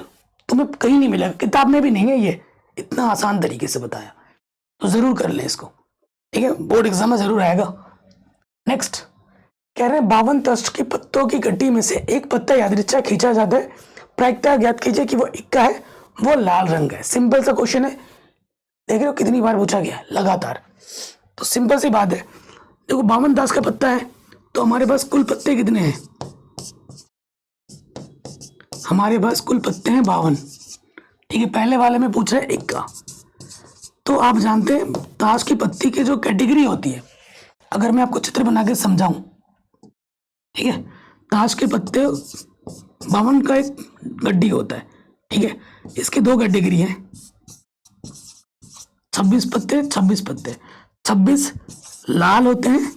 तुम्हें कहीं नहीं मिलेगा, किताब में भी नहीं है, ये इतना आसान तरीके से बताया, तो जरूर कर लें इसको। ठीक है, बोर्ड एग्जाम में जरूर आएगा। नेक्स्ट कह रहे हैं 52 तष्ट की पत्तों की गड्डी में से एक पत्ता यादृच्छा खींचा जाता है, प्रायिकता ज्ञात कीजिए कि वो इक्का है, वो लाल रंग है। सिंपल सा क्वेश्चन है, देख रहे हो कितनी बार पूछा गया लगातार, तो सिंपल सी बात है। देखो 52 ताश का पत्ता है, तो हमारे पास कुल पत्ते कितने हैं? हमारे पास कुल पत्ते हैं 52। ठीक है, पहले वाले में पूछ रहा है इक्का। तो आप जानते हैं ताश की पत्ती की जो कैटेगरी होती है, अगर मैं आपको चित्र बना के समझाऊं, ठीक है, ताश के पत्ते 52 का एक गड्डी होता है। ठीक है, इसकी 2 कैटेगरी है, 26 पत्ते, 26 पत्ते। 26 लाल होते हैं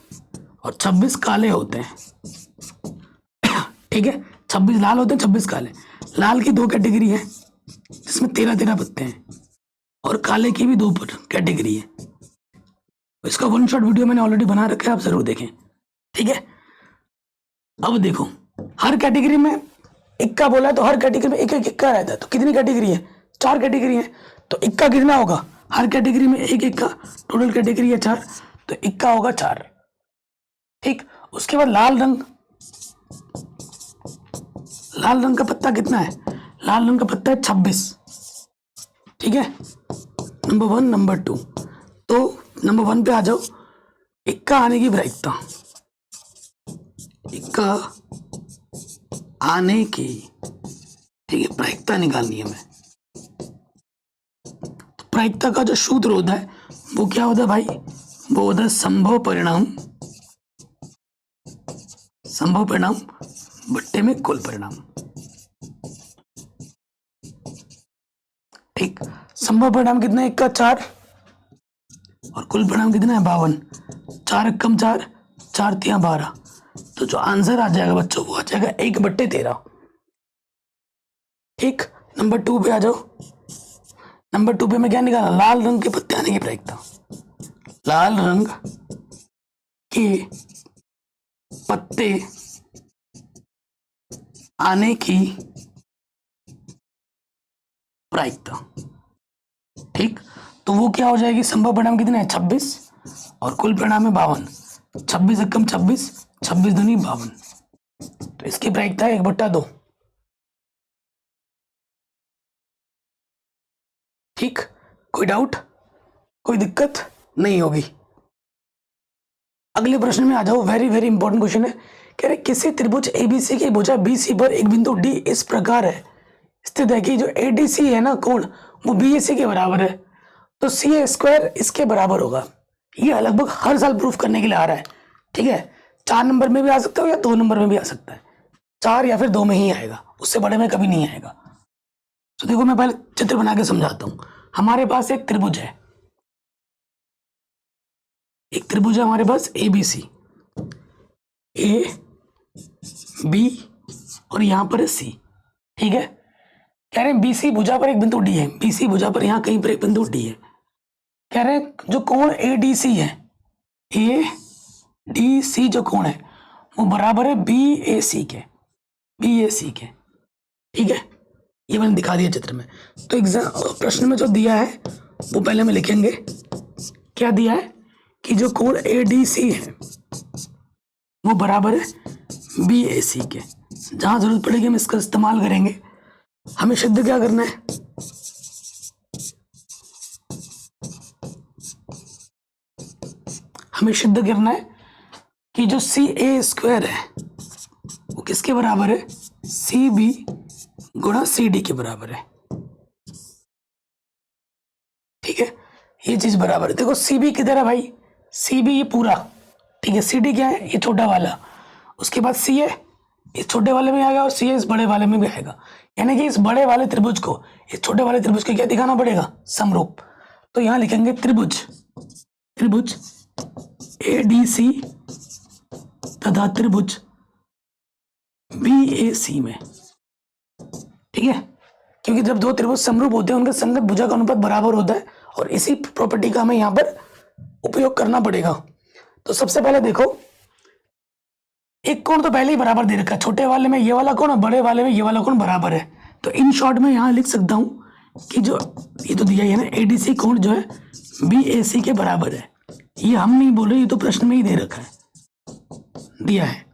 और 26 काले होते हैं। ठीक है, 26 लाल होते हैं, 26 काले। लाल की 2 कैटेगरी है जिसमें 13-13 पत्ते हैं, और काले की भी 2 कैटेगरी है। इसका 1 शॉट वीडियो मैंने ऑलरेडी बना रखा है, आप जरूर देखें। ठीक है, अब देखो हर कैटेगरी में इक्का बोला है, तो हर कैटेगरी में एक एक इक्का रहता है। तो कितनी कैटेगरी है? 4 कैटेगरी है। तो इक्का कितना होगा? हर कैटेगरी में एक इक्का, टोटल कैटेगरी है 4, तो इक्का होगा 4। ठीक, उसके बाद लाल रंग का पत्ता कितना है? लाल रंग का पत्ता है 26। ठीक है, नंबर 1, नंबर 2। तो नंबर 1 पे आ जाओ। इक्का आने की प्रायिकता, इक्का आने की, ठीक है, प्रायिकता निकालनी है हमें। तो प्रायिकता का जो सूत्र होता है वो क्या होता है भाई? वो होता है संभव परिणाम बट्टे में कुल परिणाम। ठीक, संभव परिणाम कितना है? इक्का 4, और कुल परिणाम कितना है? 52। 4 एकम 4, 4 तिया 12। तो जो आंसर आ जाएगा बच्चों वो आ जाएगा 1/13। ठीक, नंबर 2 पे आ जाओ। नंबर 2 पे मैं क्या निकाला? लाल रंग के पत्ते आने की प्रायिकता। लाल रंग के पत्ते आने की प्रायिकता। ठीक, तो वो क्या हो जाएगी? संभव परिणाम कितने हैं? 26, और कुल परिणाम है 52। 26 एकम 26, 26 दूनी 52। तो इसकी प्रायिकता है 1/2। ठीक, कोई डाउट, कोई दिक्कत नहीं होगी। अगले प्रश्न में आ जाओ। वेरी वेरी इंपॉर्टेंट क्वेश्चन है। कह रहे किसी त्रिभुज एबीसी की भुजा बीसी पर एक बिंदु डी इस प्रकार है स्थित है कि जो एडीसी है ना कोण, वो बीएसी के बराबर है, तो सी ए स्क्वायर इसके बराबर होगा। ये लगभग हर साल प्रूफ करने के लिए आ रहा है। ठीक है, 4 नंबर में भी आ सकता है या 2 नंबर में भी आ सकता है। 4 या फिर 2 में ही आएगा, उससे बड़े में कभी नहीं आएगा। तो देखो मैं पहले चित्र बना के समझाता हूं। हमारे पास एक त्रिभुज है, हमारे पास A B C, A B और यहां पर है सी। ठीक है, कह रहे हैं बीसी भुजा पर एक बिंदु डी है। बीसी भुजा पर यहां कहीं पर एक बिंदु डी है। कह रहे हैं जो कोण ए डी सी है, ए डी सी जो कोण है वो बराबर है बी ए सी के। ठीक है, ये मैंने दिखा दिया चित्र में। तो एग्जाम प्रश्न में जो दिया है वो पहले हम लिखेंगे। क्या दिया है? कि जो कोण ए डी सी है वो बराबर है बी ए सी के। जहां जरूरत पड़ेगी हम इसका इस्तेमाल करेंगे। हमें सिद्ध क्या करना है? हमें सिद्ध करना है कि जो सी ए स्क्वायर है वो किसके बराबर है? सी बी गुणा सी डी के बराबर है। ठीक है, ये चीज बराबर है। देखो सी बी किधर है भाई? सी बी ये पूरा, ठीक है। सी डी क्या है? ये छोटा वाला। उसके बाद सी है, इस छोटे वाले में आएगा, और सी है इस बड़े वाले में भी आएगा। यानी कि इस बड़े वाले त्रिभुज को इस छोटे वाले त्रिभुज को क्या दिखाना पड़ेगा? समरूप। तो यहां लिखेंगे त्रिभुज ए डी सी तथा त्रिभुज बी ए सी में। ठीक है, क्योंकि जब 2 त्रिभुज समरूप होते हैं उनका संगत भुजा का अनुपात बराबर होता है, और इसी प्रॉपर्टी का हमें यहां पर उपयोग करना पड़ेगा। तो सबसे पहले देखो, एक कोण तो पहले ही बराबर दे रखा है। छोटे वाले में ये वाला कोण और बड़े वाले में ये वाला कोण बराबर है। तो इन शॉर्ट में यहां लिख सकता हूं कि जो ये तो दिया ही है ना, एडीसी कोण जो है बी ए सी के बराबर है। ये हम नहीं बोल रहे, ये तो प्रश्न में ही दे रखा है, दिया है।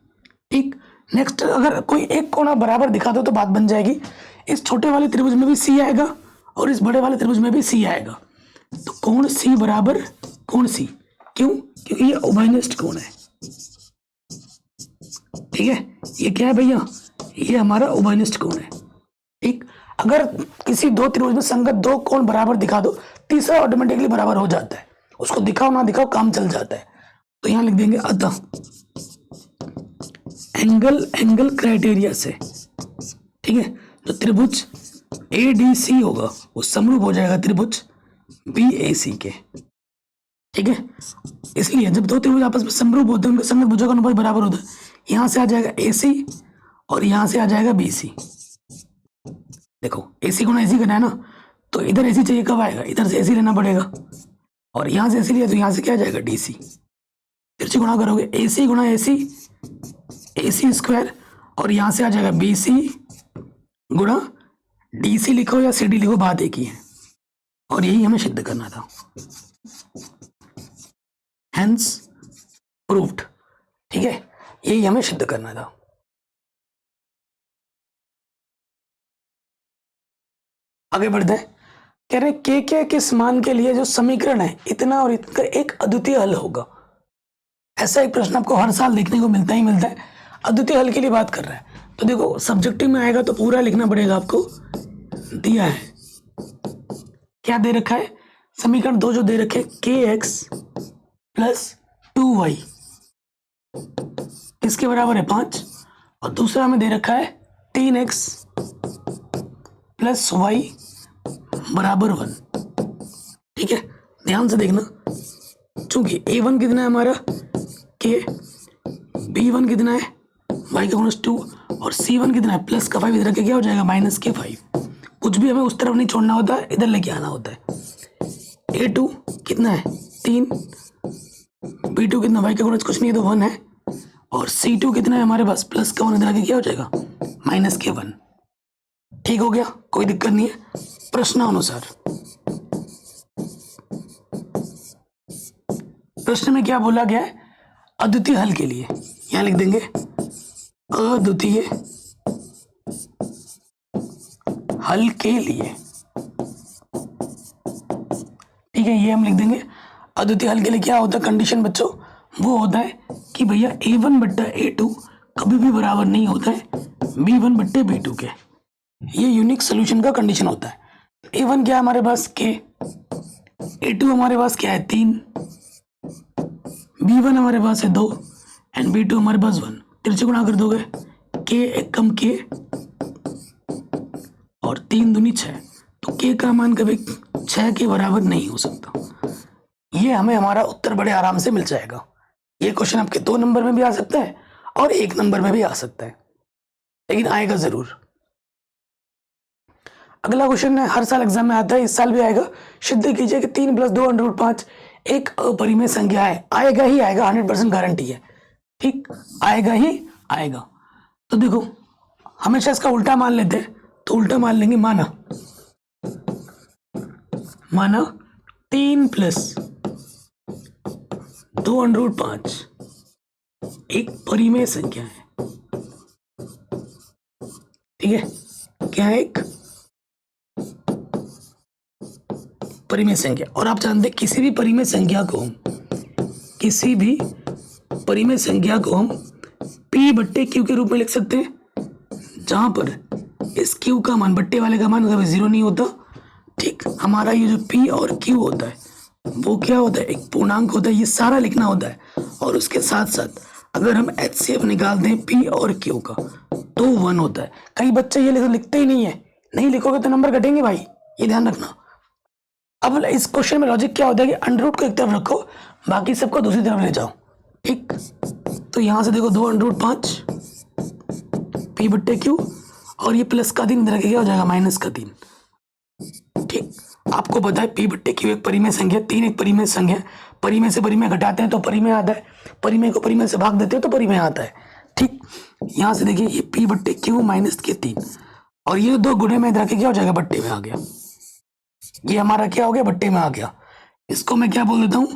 ठीक, नेक्स्ट अगर कोई एक कोण बराबर दिखा दो तो बात बन जाएगी। इस छोटे वाले त्रिभुज में भी सी आएगा और इस बड़े वाले त्रिभुज में भी सी आएगा। तो कोण सी बराबर कोण सी क्यों? क्योंकि ये उभयनिष्ठ कोण है। ठीक है, ये क्या है भैया? ये हमारा उभयनिष्ठ कोण है। ठीक, अगर किसी दो त्रिभुज में संगत दो कोण बराबर दिखा दो, तीसरा ऑटोमेटिकली बराबर हो जाता है, उसको दिखाओ ना दिखाओ काम चल जाता है। तो यहां लिख देंगे अतः एंगल क्राइटेरिया से, ठीक है, जो त्रिभुज ADC होगा वो समरूप हो जाएगा त्रिभुज BAC के। ठीक है, इसलिए जब दो त्रिभुज आपस में समरूप होते हैं उनके संगत भुजों का अनुपात बराबर होता है। यहां से आ जाएगा AC और यहां से आ जाएगा BC। देखो AC गुना AC करना है ना, तो इधर AC चाहिए, कब आएगा? इधर से AC लेना पड़ेगा, और यहां से AC लिया तो यहां से क्या आ जाएगा? DC। फिर से गुणा करोगे AC गुना AC स्क्वायर, और यहां से आ जाएगा BC गुणा DC। लिखो या CD लिखो, बात एक ही है, और यही हमें सिद्ध करना था। Hence proved. ठीक है, यही हमें सिद्ध करना था। आगे बढ़ते हैं। कह रहे के किस मान के लिए जो समीकरण है इतना और इतना एक अद्वितीय हल होगा। ऐसा एक प्रश्न आपको हर साल देखने को मिलता ही मिलता है। अद्वितीय हल के लिए बात कर रहा है, तो देखो सब्जेक्टिव में आएगा तो पूरा लिखना पड़ेगा आपको। दिया है, क्या दे रखा है? समीकरण दो जो दे रखे, kx प्लस 2y किसके बराबर है? 5, और दूसरा हमें दे रखा है 3x प्लस y बराबर 1। ठीक है, ध्यान से देखना, चूंकि a1 कितना है हमारा k, b1 कितना है y का गुणज 2, और c1 कितना है प्लस का 5, इधर के क्या हो जाएगा? माइनस के 5। कुछ भी हमें उस तरफ नहीं छोड़ना होता है, इधर लेके आना होता है। a2 कितना है? 3, b2 कितना? y का गुणज कुछ नहीं है तो 1 है, और c2 कितना है हमारे पास? प्लस का 1, इधर आके क्या हो जाएगा? माइनस के 1। ठीक हो गया, कोई दिक्कत नहीं है। प्रश्नानुसार प्रश्न में क्या बोला गया है? अद्वितीय हल के लिए यहां लिख देंगे अद्वितीय हल के लिए। ठीक है, ये हम लिख देंगे। अद्वितीय हल के लिए क्या होता है कंडीशन बच्चों? वो होता है कि भैया a1 बट्टा a2 कभी भी बराबर नहीं होता है b1 बट्टे b2 के। ये यूनिक सोल्यूशन का कंडीशन होता है। a1 क्या है हमारे पास? k, a2 हमारे पास क्या है? 3, b1 हमारे पास है 2, एंड b2 हमारे पास 1। तिरछे गुणा कर दोगे, k एक कम k और 3 दूनी 6, तो k का मान कभी 6 के बराबर नहीं हो सकता। ये हमें हमारा उत्तर बड़े आराम से मिल जाएगा। ये क्वेश्चन आपके 2 नंबर में भी आ सकता है और 1 नंबर में भी आ सकता है, लेकिन आएगा जरूर। अगला क्वेश्चन है, हर साल एग्जाम में आता है, इस साल भी आएगा। सिद्ध कीजिए कि 3 + 2 √ 5 एक अपरिमेय संख्या है। आएगा ही आएगा, 100% गारंटी है। ठीक, आएगा ही आएगा। तो देखो हमेशा इसका उल्टा मान लेते हैं, तो उल्टा मान लेंगे। माना 3 + 2 √ 5 एक परिमेय संख्या है। ठीक है, क्या है? एक परिमेय संख्या। और आप जानते हैं किसी भी परिमेय संख्या को हम p बट्टे q के रूप में लिख सकते हैं, जहां पर इस q का मान, बट्टे वाले का मान कभी 0 नहीं होता। ठीक, हमारा ये जो p और q होता है वो क्या होता है? एक पूर्णांक होता है। ये सारा लिखना होता है, और उसके साथ साथ अगर हम HCF निकालते हैं p और q का तो 1 होता है। कई बच्चे ये लिखते ही नहीं है, नहीं लिखोगे तो नंबर घटेंगे भाई, ये ध्यान रखना। अब इस क्वेश्चन में लॉजिक क्या होता है कि अंडर रूट को एक तरफ रखो, बाकी सबको दूसरी तरफ ले जाओ। ठीक, तो यहां से देखो 2 √ 5 p बट्टे q, और ये प्लस का 3 इधर क्या हो जाएगा? माइनस का 3। ठीक, आपको पता है p बट्टे q एक परिमेय संख्या, 3 एक परिमेय संख्या। परिमेय से परिमेय घटाते हैं तो परिमेय आता है, परिमेय को परिमेय से भाग देते हैं तो परिमेय आता है। ठीक, यहां से देखिए ये p बट्टे q माइनस के 3, और ये 2 गुणे में इधर क्या हो जाएगा? बट्टे में आ गया। ये हमारा क्या हो गया? बट्टे में आ गया। इसको मैं क्या बोल देता हूं?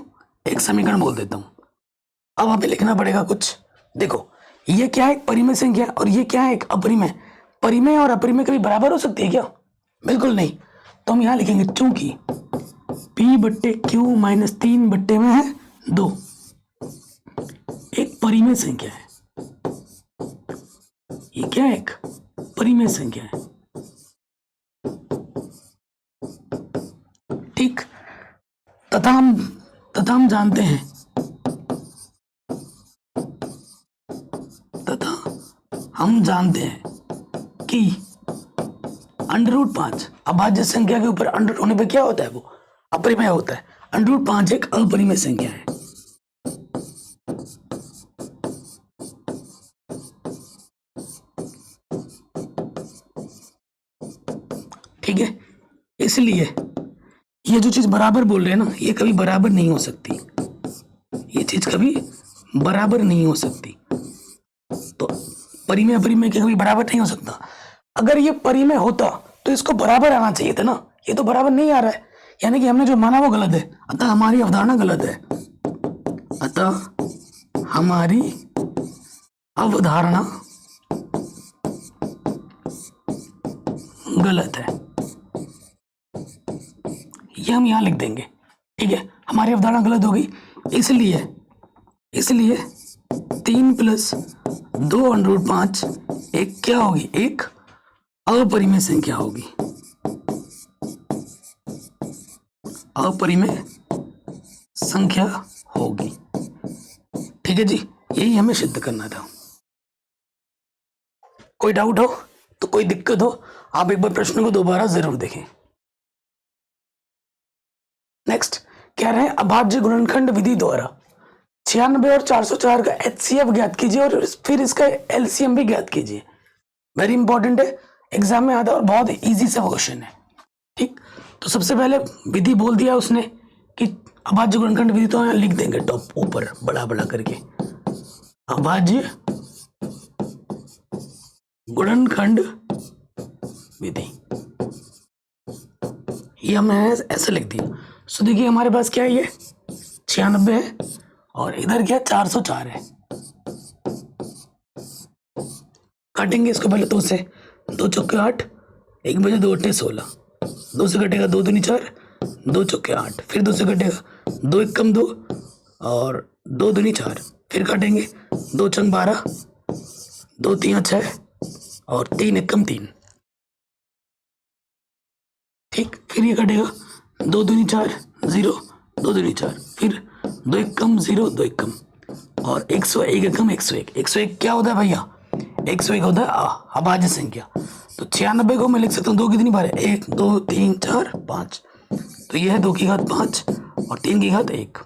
एक समीकरण बोल देता हूं। अब हमें लिखना पड़ेगा कुछ। देखो ये क्या है? एक परिमेय संख्या, और ये क्या है? एक अपरिमेय। परिमेय और अपरिमेय कभी बराबर हो सकती है क्या? बिल्कुल नहीं। तो हम यहां लिखेंगे चूंकि p बट्टे q माइनस 3 बट्टे में है 2 एक परिमेय संख्या है, ये क्या है? एक परिमेय संख्या है। ठीक, तथा हम जानते हैं, कि √5 अभाज्य संख्या के ऊपर अंडर होने पे क्या होता है? वो अपरिमेय होता है। √5 एक अपरिमेय संख्या है। ठीक है, इसलिए ये जो चीज बराबर बोल रहे हैं ना, ये कभी बराबर नहीं हो सकती, ये चीज कभी बराबर नहीं हो सकती। तो परिमेय अपरिमेय के कभी बराबर नहीं हो सकता। अगर ये परिमेय होता तो इसको बराबर आना चाहिए था ना, ये तो बराबर नहीं आ रहा है, यानी कि हमने जो माना वो गलत है, अतः हमारी अवधारणा गलत है, अतः हमारी अवधारणा गलत है। ये हम यहां लिख देंगे। ठीक है, हमारी अवधारणा गलत होगी, इसलिए 3 + 2 √5 एक क्या होगी? एक अपरिमेय संख्या होगी, अपरिमेय संख्या होगी। ठीक है जी, यही हमें सिद्ध करना था। कोई डाउट हो तो, कोई दिक्कत हो, आप एक बार प्रश्न को दोबारा जरूर देखें। नेक्स्ट कह रहे हैं अभाज्य गुणनखंड विधि द्वारा 96 और 404 का HCF ज्ञात कीजिए और फिर इसका LCM भी ज्ञात कीजिए। वेरी इंपॉर्टेंट है, एग्जाम में आता है और बहुत इजी सा क्वेश्चन है। ठीक, तो सबसे पहले विधि बोल दिया उसने कि अभाज्य गुणनखंड विधि, तो यहाँ लिख देंगे टॉप ऊपर बड़ा बड़ा करके, अभाज्य गुणनखंड विधि, ये हमने ऐसे लिख दिया। सो देखिए हमारे पास क्या है, ये 96 है और इधर क्या 404 है। काटेंगे इसको पहले 2 से, 2 चौके 8, 1 बजे 2 अट्ठे 16, 2 से कटेगा 2 दूनी 4, 2 चौके 8, फिर 2 से कटेगा 2 एक कम 2 और 2 दूनी 4, फिर काटेंगे 2 चंग 12, 2 3 6 और 3 एक कम 3। ठीक, फिर ये कटेगा 2 दूनी 4 0, 2 दूनी 4, फिर 2 एक कम 0, 2 एक कम और 101 एकम 101। 101 क्या होता है भैया? 101 होता है अभाज्य संख्या। तो 96 को मैं लिख सकता हूँ 2 कितनी बार है? 1 2 3 4 5, तो ये है 2 की घात 5 और 3 की घात 1।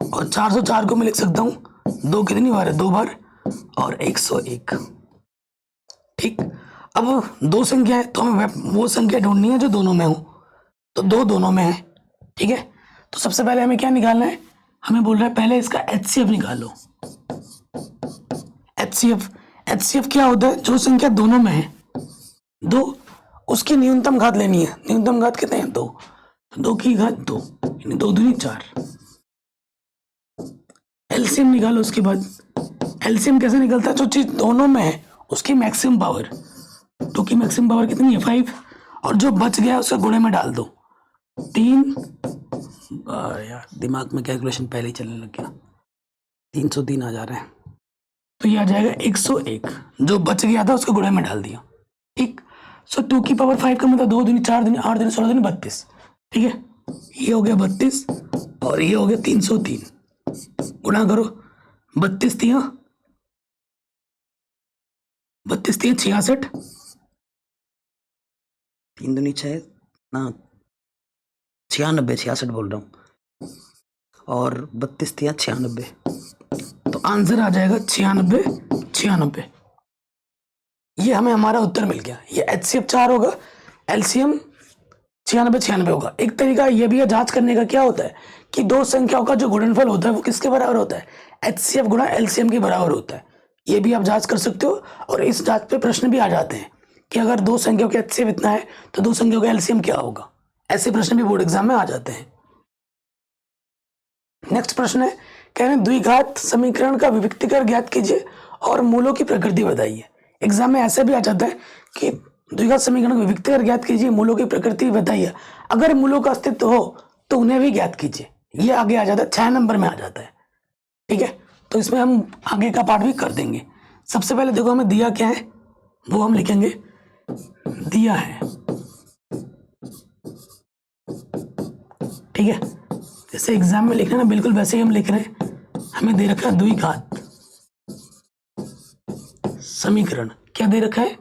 और 404 को मैं लिख सकता हूँ 2 कितनी बार है? 2 बार और 101। ठीक, अब 2 संख्या है तो हमें वो संख्या ढूंढनी है जो दोनों में हो, तो 2 दोनों में है। ठीक है, तो सबसे पहले हमें क्या निकालना है? हमें बोल रहा है पहले इसका HCF निकालो। HCF क्या होता है? जो संख्या दोनों में है 2, उसकी न्यूनतम घात लेनी है। न्यूनतम घात कितने हैं? 2, 2 की घात 2 यानी 2 दूनी 4। LCM निकालो। उसके बाद LCM कैसे निकलता है? जो चीज दोनों में है उसकी मैक्सिमम पावर, 2 की मैक्सिमम पावर कितनी है? 5, और जो बच गया उसे गुणे में डाल दो 3। यार दिमाग में कैलकुलेशन पहले ही चलने लग गया, 303 आ जा रहा है, तो ये आ जाएगा 101। जो बच गया था उसको गुणे में डाल दिया। ठीक, सो 2 की पावर 5 का मतलब 2 दूनी 4 दूनी 8 दूनी 16 दूनी 32। ठीक है, ये हो गया 32 और ये हो गया 303। गुणा करो, 32 3 66, 3 दूनी 6 ना 96, 66 बोल रहा हूँ, और 32 96, तो आंसर आ जाएगा 96। ये हमें हमारा उत्तर मिल गया। ये HCF 4 होगा, LCM 96 होगा। एक तरीका ये भी है जांच करने का, क्या होता है कि 2 संख्याओं का जो गुणनफल होता है वो किसके बराबर होता है? HCF गुणा LCM के बराबर होता है। ये भी आप जांच कर सकते हो, और इस जांच पे प्रश्न भी आ जाते हैं कि अगर 2 संख्याओं का HCF इतना है तो 2 संख्याओं का LCM क्या होगा। ऐसे प्रश्न भी बोर्ड एग्जाम में आ जाते हैं। नेक्स्ट प्रश्न है, कह रहे हैं द्विघात समीकरण का विविक्तीकरण ज्ञात कीजिए और मूलों की प्रकृति बताइए। एग्जाम में ऐसे भी आ जाता है कि द्विघात समीकरण का विविक्तीकरण ज्ञात कीजिए, मूलों की प्रकृति बताइए। अगर मूलों का अस्तित्व हो तो उन्हें भी ज्ञात कीजिए, ये आगे आ जाता है, 6 नंबर में आ जाता है। ठीक है, तो इसमें हम आगे का पार्ट भी कर देंगे। सबसे पहले देखो हमें दिया क्या है, वो हम लिखेंगे। दिया है, ठीक है, जैसे एग्जाम में लिखना ना बिल्कुल वैसे ही हम लिख रहे हैं। हमें दे रखा है द्विघात समीकरण। क्या दे रखा है?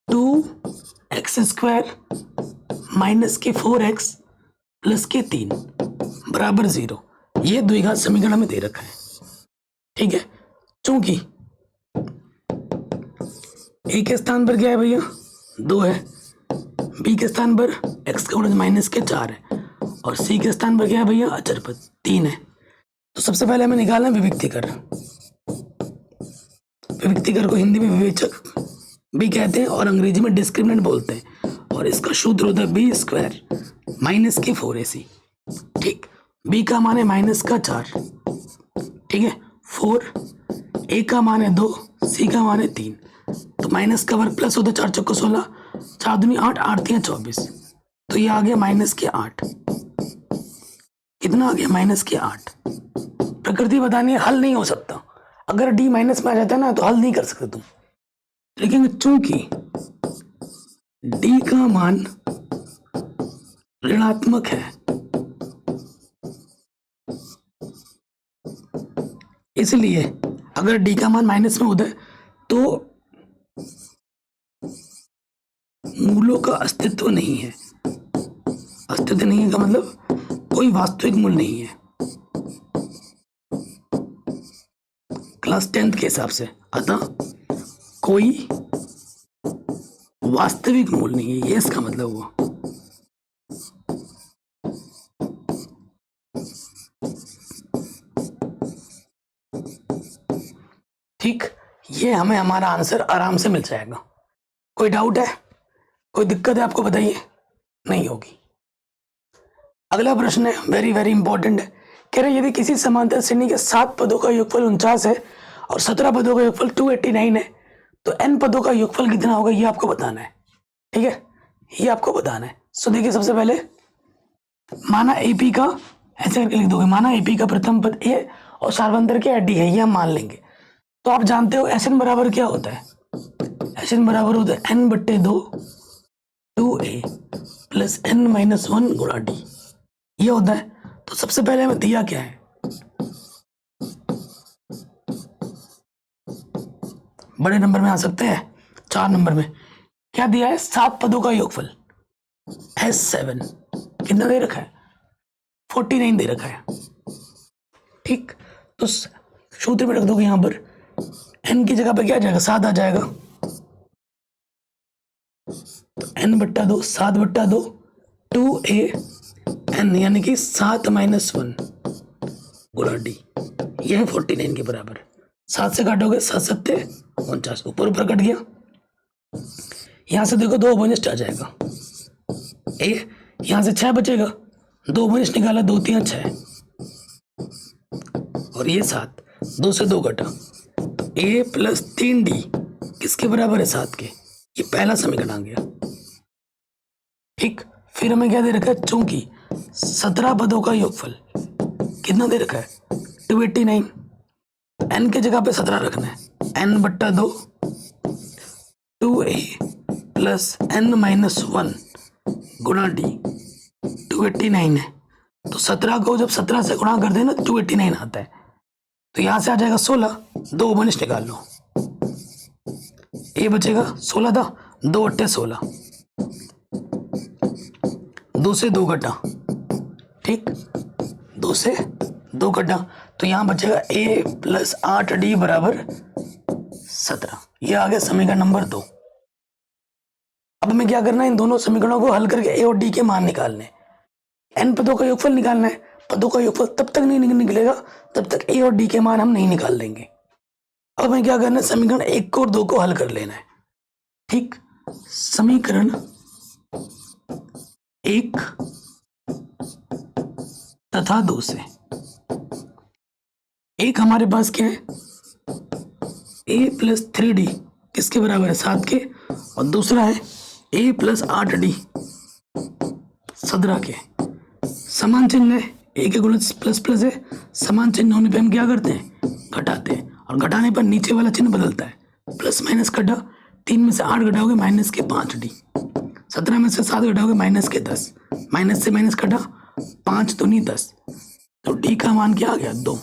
2x² माइनस के 4x प्लस के 3 बराबर 0। ये द्विघात समीकरण हमें दे रखा है। ठीक है, चूंकि ए के स्थान पर क्या है भैया? 2 है, बी के स्थान पर x का गुणज माइनस के 4 है, और सी के स्थान पर क्या है भैया? अचर पद 3 है। तो सबसे पहले हमें निकालना है विविक्तिकर। विविक्तिकर को हिंदी में विवेचक भी कहते हैं और अंग्रेजी में डिस्क्रिमिनेंट बोलते हैं, और इसका सूत्र होता है b² माइनस के 4ac। ठीक, b का मान है माइनस का 4, ठीक है, 4, a का मान है 2, c का मान है 3। तो माइनस का वर्ग प्लस होता है, 4 चौको 16, 4 दूनी 8, 8 3 24। तो ये आ गया माइनस के 8। कितना आ गया? माइनस के 8। प्रकृति बतानी है, हल नहीं हो सकता। अगर d माइनस में आ जाता है ना तो हल नहीं कर सकते तुम। लेकिन चूंकि d का मान ऋणात्मक है, इसलिए अगर d का मान माइनस में होता है तो मूलों का अस्तित्व नहीं है। अस्तित्व नहीं है का मतलब कोई वास्तविक मूल नहीं है क्लास 10th के हिसाब से। अतः कोई वास्तविक मूल नहीं है, ये इसका मतलब हुआ। ठीक, ये हमें हमारा आंसर आराम से मिल जाएगा। कोई डाउट है, कोई दिक्कत है आपको बताइए? नहीं होगी। अगला प्रश्न है, वेरी वेरी इंपॉर्टेंट है। कह रहे यदि किसी समांतर श्रेणी के 7 पदों का योगफल 49 है और 17 पदों का योगफल 289 है, तो n पदों का योगफल कितना होगा, ये आपको बताना है। ठीक है, ये आपको बताना है। सो देखिए, सबसे पहले माना AP का ऐसे करके लिख दोगे, माना AP का प्रथम पद A और सार्वंतर क्या D है, ये हम मान लेंगे। तो आप जानते हो SN बराबर क्या होता है? SN बराबर होता है n/2 2a प्लस n-1 गुणा D, ये होता है। तो सबसे पहले हमें दिया क्या है? बड़े नंबर में आ सकते हैं, 4 नंबर में क्या दिया है? 7 पदों का योगफल S7। कितना दे रखा है? 49 दे रखा है। ठीक, तो सूत्र में रख दोगे यहां पर, n की जगह पे क्या आ जाएगा? 7 आ जाएगा। तो n/2 7/2 2a n, यानी कि 7 - 1 गुणा D, यह है 49 के बराबर। 7 से काटोगे 7 7 49, ऊपर ऊपर कट गया। यहां से देखो 2 अवनिष्ठ आ जाएगा। ए यहां से 6 बचेगा, 2 अवनिष्ठ निकाला, 2 3 6, और ये 7, 2 से 2 कटा। a प्लस 3d किसके बराबर है? 7 के। ये पहला समीकरण आ गया। ठीक, फिर हमें क्या दे रखा है? चूंकि 17 पदों का योगफल कितना दे रखा है? 289। तो n के जगह पे 17 रखना है, n/2 2a प्लस n-1 गुणा D। 289 है, तो 17 को जब 17 से गुणा कर देना 289 आता है। तो यहां से आ जाएगा 16, 2 अवनिष्ठ निकाल लो, a बचेगा 16 था, 2 8 16, 2 से 2 कटा। ठीक, 2 से 2 कटा, तो यहां बचेगा a प्लस 8d बराबर 17। यह आ गया समीकरण नंबर 2। अब हमें क्या करना है? इन दोनों समीकरणों को हल करके a और d के मान निकालने। n पदों का योगफल निकालना है। पदों का योगफल तब तक नहीं निकलेगा तब तक a और d के मान हम नहीं निकाल देंगे। अब हमें क्या करना है? समीकरण 1 और 2 को हल कर लेना है। ठीक, समीकरण 1 तथा 2 से एक हमारे पास क्या है? a प्लस 3d किसके बराबर है? 7 के, और दूसरा है a प्लस 8d 17 के। समान चिन्ह है, ए के गुणज प्लस प्लस है, समान चिन्ह होने पे हम क्या करते हैं, घटाते हैं, और घटाने पर नीचे वाला चिन्ह बदलता है। प्लस माइनस कटा, 3 में से 8 घटाओगे माइनस के 5d, 17 में से 7 घटाओगे माइनस के 10, माइनस से माइनस कटा, 5 दूनी 10, तो डी का मान क्या आ गया, 2।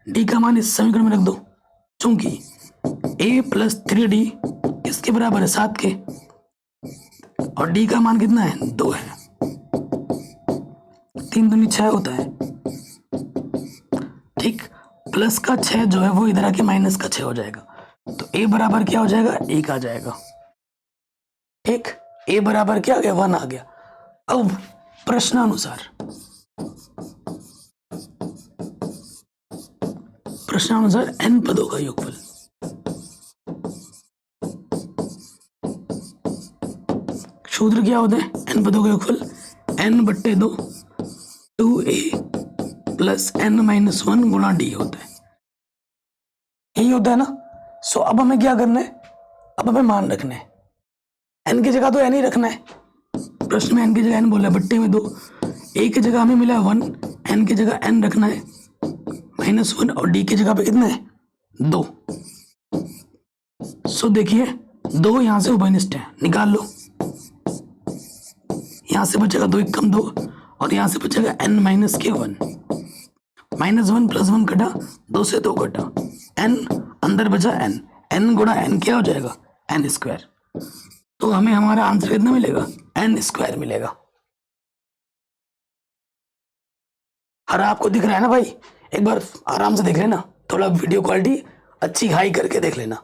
डी का मान इस समीकरण में रख दो, चूंकि a प्लस 3d किसके बराबर है, 7 के, और डी का मान कितना है, 2 है। 3 दूनी 6 होता है, ठीक। प्लस का 6 जो है वो इधर आके माइनस का 6 हो जाएगा, तो a बराबर क्या हो जाएगा, 1 आ जाएगा। एक a बराबर क्या आ गया, 1 आ गया। अब प्रश्नानुसार n पदों का योगफल, सूत्र क्या होता है, n पदों का योगफल n/2 2a प्लस n-1 गुणा d होता है, यही होता है ना। सो अब हमें क्या करना है, अब हमें मान रखना है, n की जगह तो n ही रखना है, प्रश्न में n की जगह n बोला है, बट्टे में 2, a की जगह हमें मिला है 1, n की जगह n रखना है -1, और d की जगह पे कितना है, 2। सो देखिए 2 यहां से उभयनिष्ठ है, निकाल लो, यहां से बचेगा 2 1 कम 2, और यहां से बचेगा n माइनस के 1, -1 प्लस 1 कटा, 2 से 2 कटा, n अंदर बचा n, n गुणा n क्या हो जाएगा, n²। तो हमें हमारा आंसर कितना मिलेगा, n² मिलेगा। हर आपको दिख रहा है ना भाई, एक बार आराम से देख लेना, थोड़ा वीडियो क्वालिटी अच्छी हाई करके देख लेना।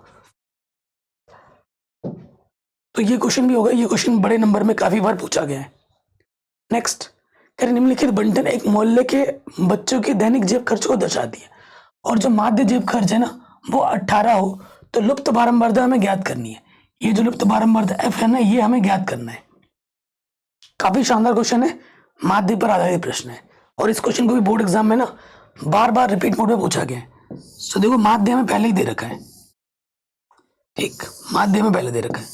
तो ये क्वेश्चन भी होगा, ये क्वेश्चन बड़े नंबर में काफी बार पूछा गया है। नेक्स्ट, निम्नलिखित बंटन एक मोहल्ले के बच्चों की दैनिक जेब खर्च को दर्शाती है, और जो माध्य जेब खर्च है ना वो 18 हो, तो लुप्त बारंबारता हमें ज्ञात करनी है। ये जो लुप्त बारंबारता f है ना, ये हमें ज्ञात करना है। काफी शानदार क्वेश्चन है, माध्य पर आधारित प्रश्न है, और इस क्वेश्चन को भी बोर्ड एग्जाम में ना बार बार रिपीट मोड में पूछा गया है। सो देखो माध्य में पहले ही दे रखा है, ठीक, माध्य में पहले दे रखा है,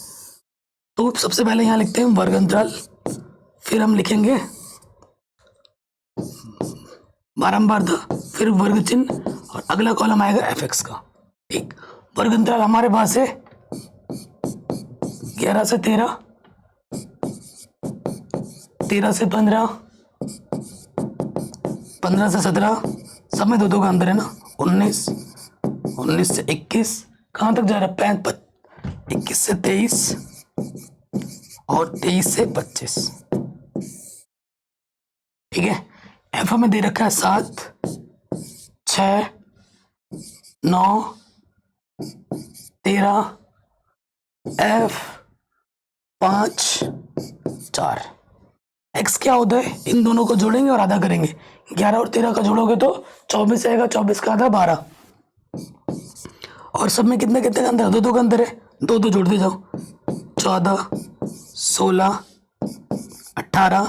तो सबसे पहले यहां लिखते हैं वर्ग अंतराल, फिर हम लिखेंगे बारंबारता, फिर वर्ग चिन्ह, और अगला कॉलम आएगा fx का, ठीक। वर्ग अंतराल हमारे पास है 11 से 13, 13 से 15, 15 से 17, सब में 2-2 का अंतर है ना, 19, 19 से 21, कहां तक जा रहा है, 21 से 23, और 23 से 25, ठीक है। एफ हमें दे रखा है 7, 6, 9, 13, एफ 5, 4। एक्स क्या होता है, इन दोनों को जोड़ेंगे और आधा करेंगे, 11 और 13 का जोड़ोगे तो 24 आएगा, 24 का आधा 12, और सब में कितने कितने का अंतर है, 2-2 का अंतर है, 2-2 जोड़ते जाओ, 14, 16, 18,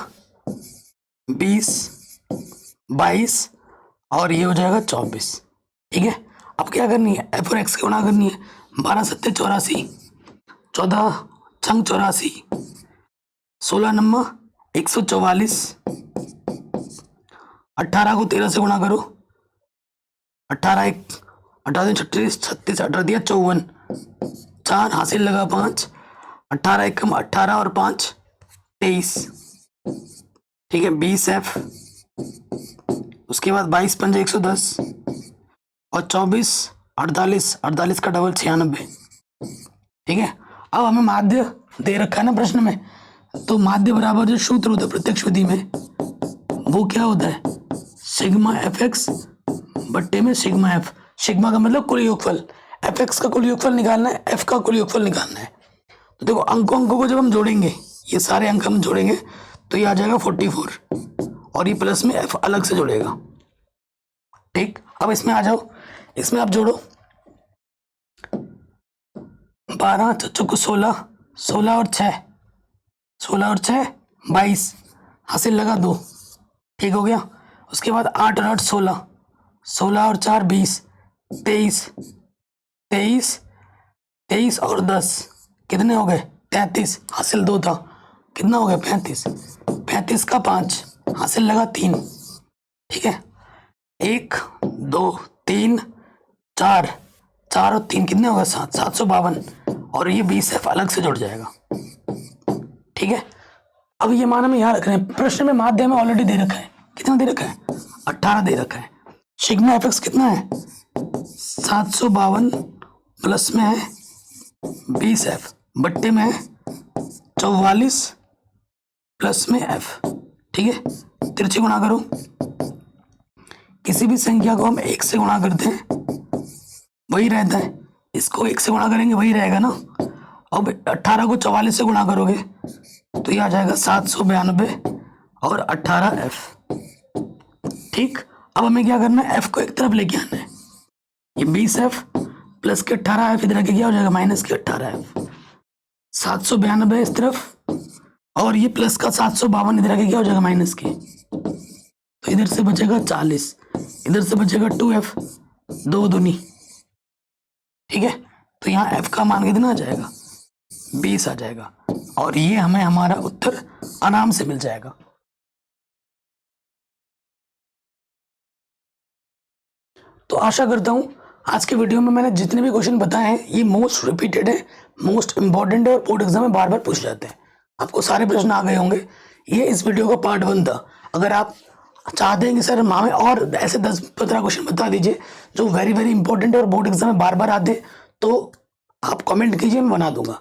20, 22, और ये हो जाएगा 24, ठीक है। अब क्या करनी है, एफ और एक्स की गुणा करनी है, 12 सत्ते 84, 14 छंग 84, 16 नम्मा 144, 18 को 13 से गुणा करो, 18 36, 36 18 दिया 54, 4 हासिल लगा 5, 18 1 कम 18 और 5 23, ठीक है। 20 एफ, उसके बाद 22 पंजे 110, और 24 48, 48 का डबल 96, ठीक है। अब हमें माध्य दे रखा है ना प्रश्न में, तो माध्य बराबर जो सूत्र होता है प्रत्यक्ष विधि में, वो क्या होता है, सिग्मा एफ एक्स बट्टे में सिग्मा एफ। सिग्मा का मतलब कुल योगफल, एफ एक्स का कुल योगफल निकालना है, एफ का कुल योगफल निकालना है। तो देखो अंकों को जब हम जोड़ेंगे, ये सारे अंक हम जोड़ेंगे तो ये आ जाएगा 44, और ये प्लस में एफ अलग से जोड़ेगा, ठीक। अब इसमें आ जाओ, इसमें आप जोड़ो, 12 चौको 16, 16 और 6, 16 और 6 22, हासिल लगा 2, ठीक हो गया। उसके बाद 8 और 8 16, 16 और 4 20, 23, 23, 23 और 10 कितने हो गए, 33, हासिल 2 था, कितना हो गया 35, 35 का 5, हासिल लगा 3, ठीक है, 1 2 3 4, 4 और 3 कितने होगा 7, 752 और ये 20F अलग से जुड़ जाएगा। ठीक है, अब ये मान हमें यहाँ रख रहे हैं, प्रश्न में माध्य में ऑलरेडी दे रखा है, कितना दे रखा है 18 दे रखा है। सिग्मा एफ एक्स कितना है 752 प्लस में है 20F बट्टे में है 44 प्लस में F। ठीक है, तिरछे गुणा करो, किसी भी संख्या को हम 1 से गुणा करते हैं वही रहता है, इसको 1 से गुणा करेंगे वही रहेगा ना। अब 18 को 44 से गुणा करोगे तो ये आ जाएगा 792 और 18F। ठीक, अब हमें क्या करना है, F को एक तरफ लेके आना है, ये 20F प्लस के 18F इधर के क्या हो जाएगा माइनस के 18F। 792 इस तरफ और ये प्लस का 752 इधर के क्या हो जाएगा माइनस के, तो इधर से बचेगा 40, इधर से बचेगा 2F 2 दूनी। ठीक है, तो यहाँ F का मान कितना आ जाएगा 20 आ जाएगा और ये हमें हमारा उत्तर आराम से मिल जाएगा। तो आशा करता हूं आज के वीडियो में मैंने जितने भी क्वेश्चन बताए हैं ये मोस्ट रिपीटेड है, मोस्ट इंपॉर्टेंट है और बोर्ड एग्जाम में बार बार पूछ जाते हैं। आपको सारे प्रश्न आ गए होंगे। ये इस वीडियो का पार्ट 1 था। अगर आप चाहते हैं कि सर हमें और ऐसे 10-15 क्वेश्चन बता दीजिए जो वेरी वेरी इंपॉर्टेंट है और बोर्ड एग्जाम में बार बार आते हैं, तो आप कमेंट कीजिए, मैं बना दूंगा।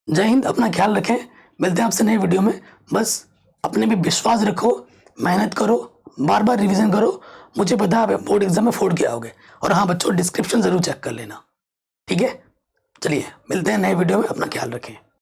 जय हिंद, अपना ख्याल रखें, मिलते हैं आपसे नए वीडियो में। बस अपने भी विश्वास रखो, मेहनत करो, बार बार रिवीजन करो, मुझे पता है आप बोर्ड एग्जाम में फोड़ के आओगे। और हाँ बच्चों, डिस्क्रिप्शन जरूर चेक कर लेना। ठीक है, चलिए मिलते हैं नए वीडियो में, अपना ख्याल रखें।